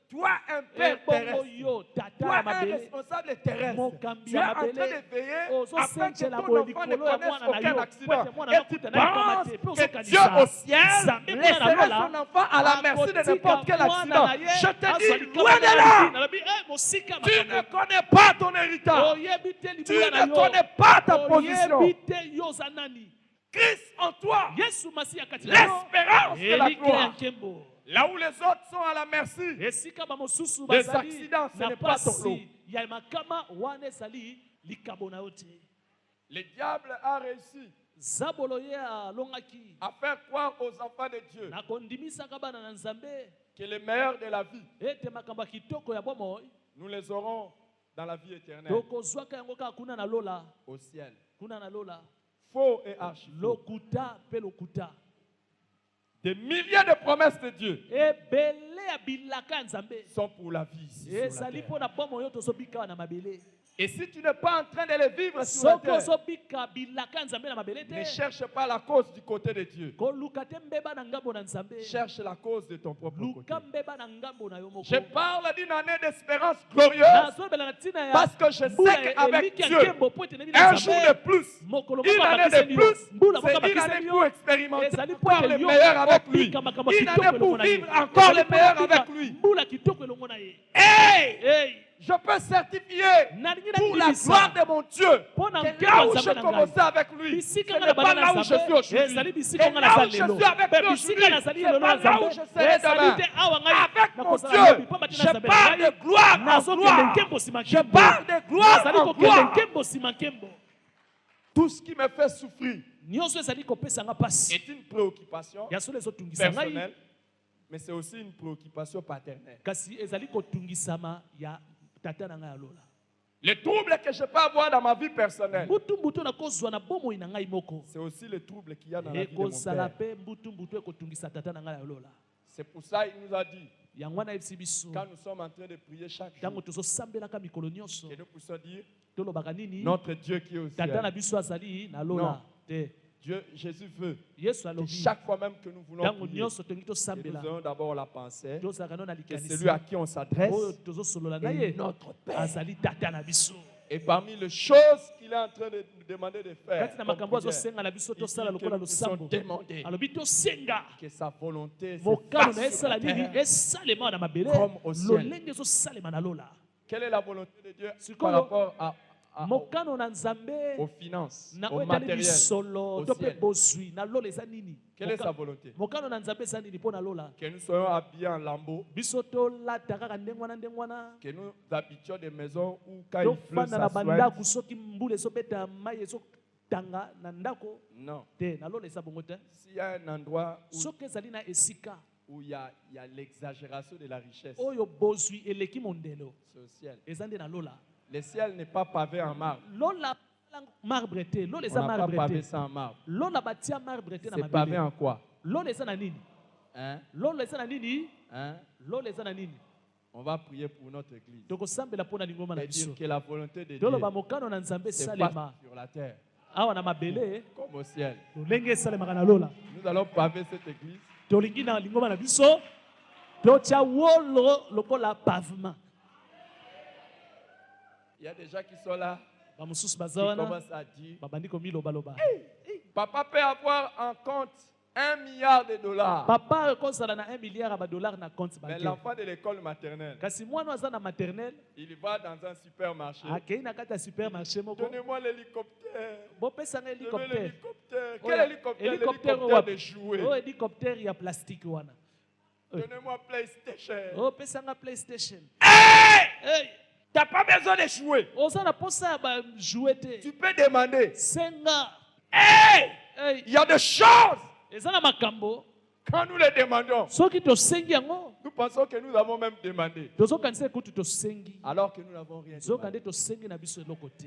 toi, un père ebongo terrestre, yo tata toi, ya un mabele responsable terrestre, mokambi tu es ya en train mabele de veiller afin que ozosenjela ton boye enfant ne likolo ya connaisse mwana na aucun yo po accident. ete mwana Et tu nakuta na likama penses te mpe que Dieu ozokanisa au ciel Nzambe mwana laisserait lola son enfant à la merci de n'importe quel mwana accident. na ye Je te azwa dis, likama loin na de liki, là, nalobi mosika tu ne makambo connais pas ton héritage. oyebi te Tu libula na ne yo connais pas ta position. oyebi te yo oza nani Christ en toi, yesu masiya kati na yo l'espérance de la elike ya gloire. nkembo Là où les autres sont à la merci, esika bamosusu les bazali accidents, ce na n'est pas ton lot. pasi ya makama wana ezali likabo na yo te Le diable a réussi zabolo ye alongaki à faire croire aux enfants de Dieu na kondimisaka bana na nzambe que les meilleurs de la vie, ete makambo ya kitoko ya bomoi nous les aurons dans la vie éternelle, tokozwaka yango kaka kuna na lola au ciel. kuna na lola Faux et archi. lokuta mpe lokuta Des milliers de promesses de Dieu ebele ya bilaka ya nzambe sont pour la vie ici sur la ezali terre. mpo na bomoi oyo tozobika awa na mabele Et si tu n'es pas en train de les vivre sur la soki terre, ozobika bilaka ya nzambe na mabele ne te cherche pas la cause du côté de Dieu. koluka te mbeba na ngambo na nzambe Cherche la cause de ton propre côté. luka mbeba na ngambo na yo moko Je parle d'une année d'espérance glorieuse nazobela na ntina ya parce que je mbula sais qu'avec eliki ya Dieu, nkembo po ete nebi na un jour de nzambe plus, mokolo une moko année abakiseli de yo plus, mbula moko c'est une année abakiseli pour yo expérimenter ezali po encore ete le yo meilleur avec lui. obika makambo Une kitoko année pour elongo na ye vivre encore le Ezali po meilleur obika avec lui. mbula kitoko elongo na ye Hey! Hey! Je peux certifier nalingi pour la nandimisa gloire de mon Dieu mpo na que nkembo là ya où nzambe j'ai na commencé ngai avec lui, ce bisika n'est nga na pas bana là na où je suis nzambe aujourd'hui. ezali bisika Et nga là naza où je lelo suis avec mpe lui bisika aujourd'hui, nazali c'est lelo na pas là où nzambe je serai ezali demain. te awa ngai Avec mon nakozala Dieu, lobi mpo bati na je nzambe na parle ngai de gloire en nazokende gloire. nkembo nsima Je nkembo parle de gloire nazali en kokende gloire. nkembo nsima nkembo Tout ce qui me fait souffrir nyonso ezali kopesanga mpasi est une préoccupation ya solo ezotungisa ngai personnelle, mais c'est aussi une préoccupation paternelle. kasi ezali kotungisama ya tata na ngai ya lola Le trouble que je peux avoir dans ma vie personnelle, mbutu nakozwa na bomoi na ngai moko c'est aussi le trouble qu'il y a dans la vie de mon ekozala père. mpe mbutu ekotungisa tata na ngai ya lola C'est pour ça qu'il nous a dit, yango wana yebisi biso quand nous sommes en train de prier chaque ntango jour, tozosambelaka mikolo nyonso que nous puissions dire, tolobaka nini notre Dieu qui est au tata na ciel. biso azali na lola Non. te Dieu, Jésus veut yesu que alobi chaque fois même que nous voulons ntango prier, nyonso tongi que nous tosambela ayons d'abord la pensée tozalaka no na que likanisi celui à qui on s'adresse oyo tozosolola na ye est notre Père. azali tata na biso Et parmi les choses qu'il est en train de nous demander de faire, kati na comme makambo prière, azosenga na biso il tosala dit que lokola nous puissions losambo demander alobi tosenga que sa volonté se mokano na fasse sur esala la nini terre. esalema na mabele Comme au ciel. lolenge ezosalema na lola Quelle est la volonté de Dieu Sikoyo, par rapport mokano na nzambe aux finances, na au oyo etali matériel, bisolo au to mpe ciel? bozwi na lola eza nini Quelle est sa volonté? mokano na nzambe eza nini mpo na lola Que nous soyons habillés en lambeaux, biso tolata kaka ndenge wana que nous habitions des maisons où quand il pleut, tofanda na ça souhaite. bandako soki mbula ezobeta mai ezotanga na ndako Non. te na lola eza bongo te S'il y a un endroit soki ezali na esika où il y a l'exagération de la richesse, oyo bozwi eleki mondelo c'est au ciel. eza nde na lola Le ciel n'est pas pavé en marbre. lola marbre te lola On eza n'a pas marbre pavé te ça en marbre. lola batia marbre te na C'est pavé mabele en quoi? lola eza na nini Hein? lola eza na nini Hein? lola eza na nini On va prier pour notre église. tokosambela mpo na lingoma na Et dire biso que la volonté de Dieu toloba mokano na nzambe se esalema fasse sur la terre, awa na mabele comme au ciel. lolenge esalemaka na lola Nous allons paver cette église tolingi na lingoma na biso totia wolo lokola pavement Il y a des gens qui sont là, bamosusu qui baza wana commencent à dire, babandi komilobaloba papa peut avoir en compte 1 milliard de dollars. papa ekozala na 1 milliard ya badollar na compte Mais bancaire l'enfant de l'école maternelle, kasi mwana aza na maternelle il va dans un supermarché. akei na kati ya supermarché moko Donnez-moi l'hélicoptère. bopesanga Donnez hélicoptère l'hélicoptère. Oh, Quel hélicoptère? hélicoptère L'hélicoptère wapi? de jouer. oyo hélicoptère ya plastique wana Donnez-moi PlayStation. opesanga playstation Hey! hey! T'as pas besoin de jouer. oza na posa ya bajouer te Tu peux demander. senga Hey! hey! Il y a des choses eza na makambo Quand nous les demandons, soki tosengi yango nous pensons que nous avons même demandé. tozokanisa ekuti tosengi Alors que nous n'avons rien zoka demandé. nde tosengi na biso eloko te.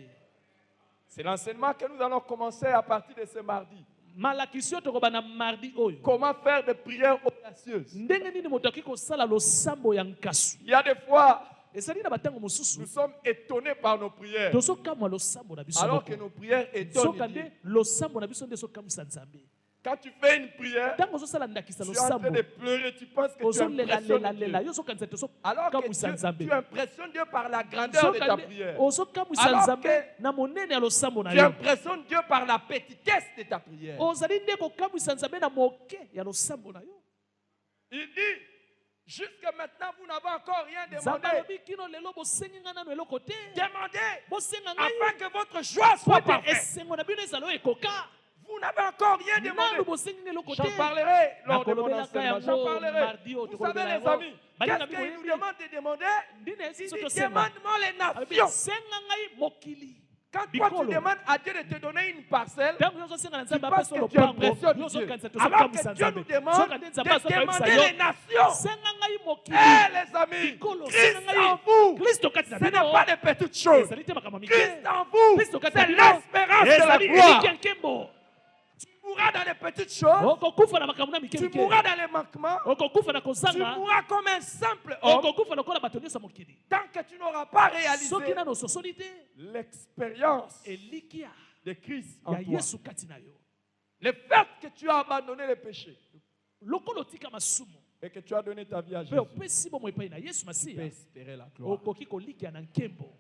C'est l'enseignement que nous allons commencer à partir de ce mardi. malakisi oyo tokoba na mardi oyo Comment faire des prières audacieuses. ndenge nini moto akoki kosala losambo ya nkasu. Il y a des fois, ezali na batango mosusu nous sommes étonnés par nos prières. tozokamwa losambo na biso Alors moko. que nos prières étonnent. soka nde losambo na biso nde ezokamwisa nzambe. Quand tu fais une prière, ntango ozosala ndakisa tu es en train losambo de pleurer, tu penses que tu impressionnes ozolelalela Dieu. yo ozokanisa te Alors que ozokamwisa tu nzambe. impressionnes Dieu par la grandeur de ta soka prière. nde ozokamwisa Alors nzambe que na monene ya losambo na Tu yo. impressionnes Dieu par la petitesse de ta prière. ozali nde kokamwisa nzambe na moke ya losambo na yo. Il dit, jusqu'à maintenant, vous n'avez encore rien nzambe demandé. alobi kino lelo bosengi nga nano eloko te. Demandez bosenga afin ngai que votre joie po soit ete parfaite. esengo na bino ezala oyo ekoka. Vous n'avez encore rien nanu demandé. bosengi nga eloko te. J'en parlerai lors de mon nakolobelaka enseignement. J'en yango parlerai. mardi oyo Vous savez, tokolobela les yango. amis, balinga qu'est-ce qu'il nous bikoyebi demande de demander? ndine Il esi so dit, tosema demande-moi les alobi nations. senga ngai mokili. Quand toi, tu Bikolo. demandes à Dieu de te donner une parcelle, ntango yo ozosenga na tu nzambe penses apesa que tu lopango impressionnes yo Dieu. ozokanisa Alors que tozokamwisa Dieu nous nzambe. demande soka nde nzambe de azokamwisa demander yo les nations. senga ngai mokili. Eh les amis, Bikolo, Christ senga en ngai vous, kristo kati na ce n'est bino pas des petites choses. ezali te makambo ya Christ mike. en vous, kristo kati na c'est bino l'espérance de la ezali gloire. eliki ya nkembo. Tu mourras dans les petites choses, okokufa na makambo na mike tu mike. mourras dans les manquements, okokufa na tu kozanga mourras comme un simple homme okokufa lokola bato nyonso ya mokili. tant que tu n'auras pas réalisé soki nano ososoli te l'expérience elikia de Christ en ya toi. yesu kati na yo. Le fait que tu as abandonné le péché lokola otika masumu et que tu as donné ta vie à mpe Jésus, opesi bomo epai na yesu tu peux masiya espérer la gloire. okoki kolikia na nkembo.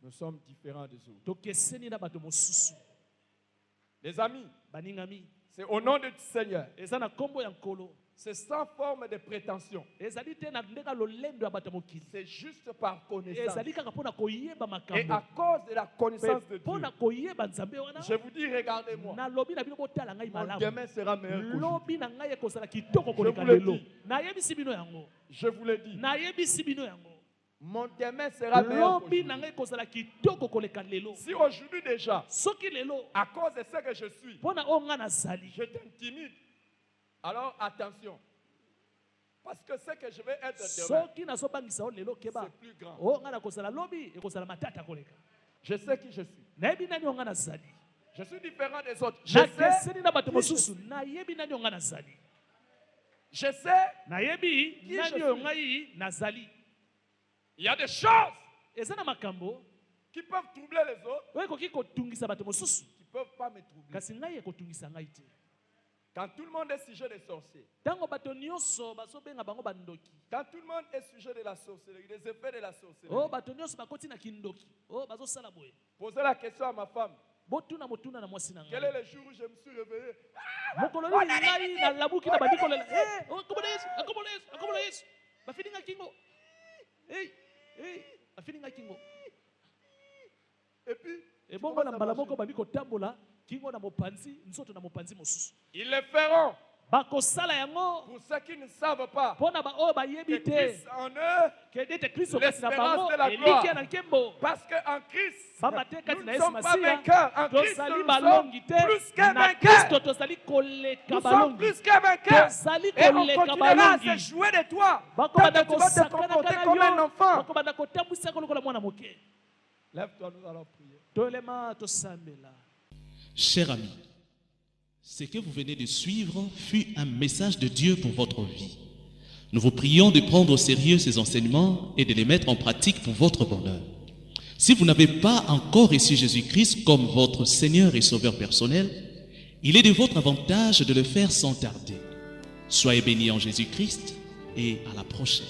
Nous sommes différents des autres. tokeseni na bato mosusu. Les amis, baningami c'est au nom du Seigneur. eza na nkombo ya nkolo. C'est sans forme de prétention. ezali te na ndenge lolendo ya bato ya mokili. C'est juste par connaissance. ezali kaka mpo na koyeba Et makambo. à cause de la connaissance de mpo Dieu, na koyeba nzambe wana je vous dis, regardez-moi. nalobi na bino botala ngai Mon malamu. demain sera meilleur qu'aujourd'hui. lobi na ngai ekozala kitoko koleka vous le lelo. dis. nayebisi bino yango. Je vous le dis. nayebisi bino yango. Mon demain sera meilleur lobi na qu'aujourd'hui. ngai ekozala kitoko koleka lelo. Si aujourd'hui déjà, soki lelo à cause de ce que je suis, mpo na oyo ngai nazali je t'intimide, alors attention. Parce que ce que je vais être demain, soki nazobangisa oyo lelo keba c'est plus grand. oyo ngai nakozala lobi ekozala matata koleka. Je sais qui je suis. nayebi nani oyo ngai nazali. Je suis différent des autres. Je sais, nakeseni na bato qui je mosusu suis. nayebi nani oyo ngai nazali. Je sais, nayebi Qui nani je oyo suis? ngai nazali. il y a des choses eza na makambo qui peuvent troubler les autres, oyo ekoki kotungisa bato mosusu qui ne peuvent pas me troubler. kasi ngai ekotungisa ngai te. Quand tout le monde est sujet des sorciers, ntango bato nyonso bazobenga bango bandoki quand tout le monde est sujet de la sorcellerie, des effets de la sorcellerie, oyo bato nyonso bakoti na kindoki oyo bazosala boye posez la question à ma femme. botuna motuna na mwasi na Quel est ngai le jour où je me suis réveillé? mokolo nini ngai nalabuki na bandi kolela akombola yesu akombola yesu akombola yesu bafini ngai kingo bafini ngai kingo Et puis, ebongo na mbala moko bandi kotambola kingo na mopanzi nzoto na mopanzi mosusu ils le feront bakosala yango pour ceux qui ne savent pas mpo na oyo que bayebi te Christ en eux, kede te kristo kati na bango l'espérance de la elikia na gloire. nkembo Parce qu'en Christ, pamba te kati nous na ne yesu sommes pas masiya vainqueurs. En Christ, tozali nous balongi sommes plus te que na kristo vainqueurs. tozali koleka Nous sommes balongi plus que vainqueurs. tozali Et on koleka continuera à se balongi jouer de toi. Tant bakobanda que tu vas te kosakanaka comporter na comme un yo enfant. bakobanda kotambwisaka lokola mwana moke. Lève-toi, nous allons prier. tolema tosambela. Chers amis, ce que vous venez de suivre fut un message de Dieu pour votre vie. Nous vous prions de prendre au sérieux ces enseignements et de les mettre en pratique pour votre bonheur. Si vous n'avez pas encore reçu Jésus-Christ comme votre Seigneur et Sauveur personnel, il est de votre avantage de le faire sans tarder. Soyez bénis en Jésus-Christ et à la prochaine.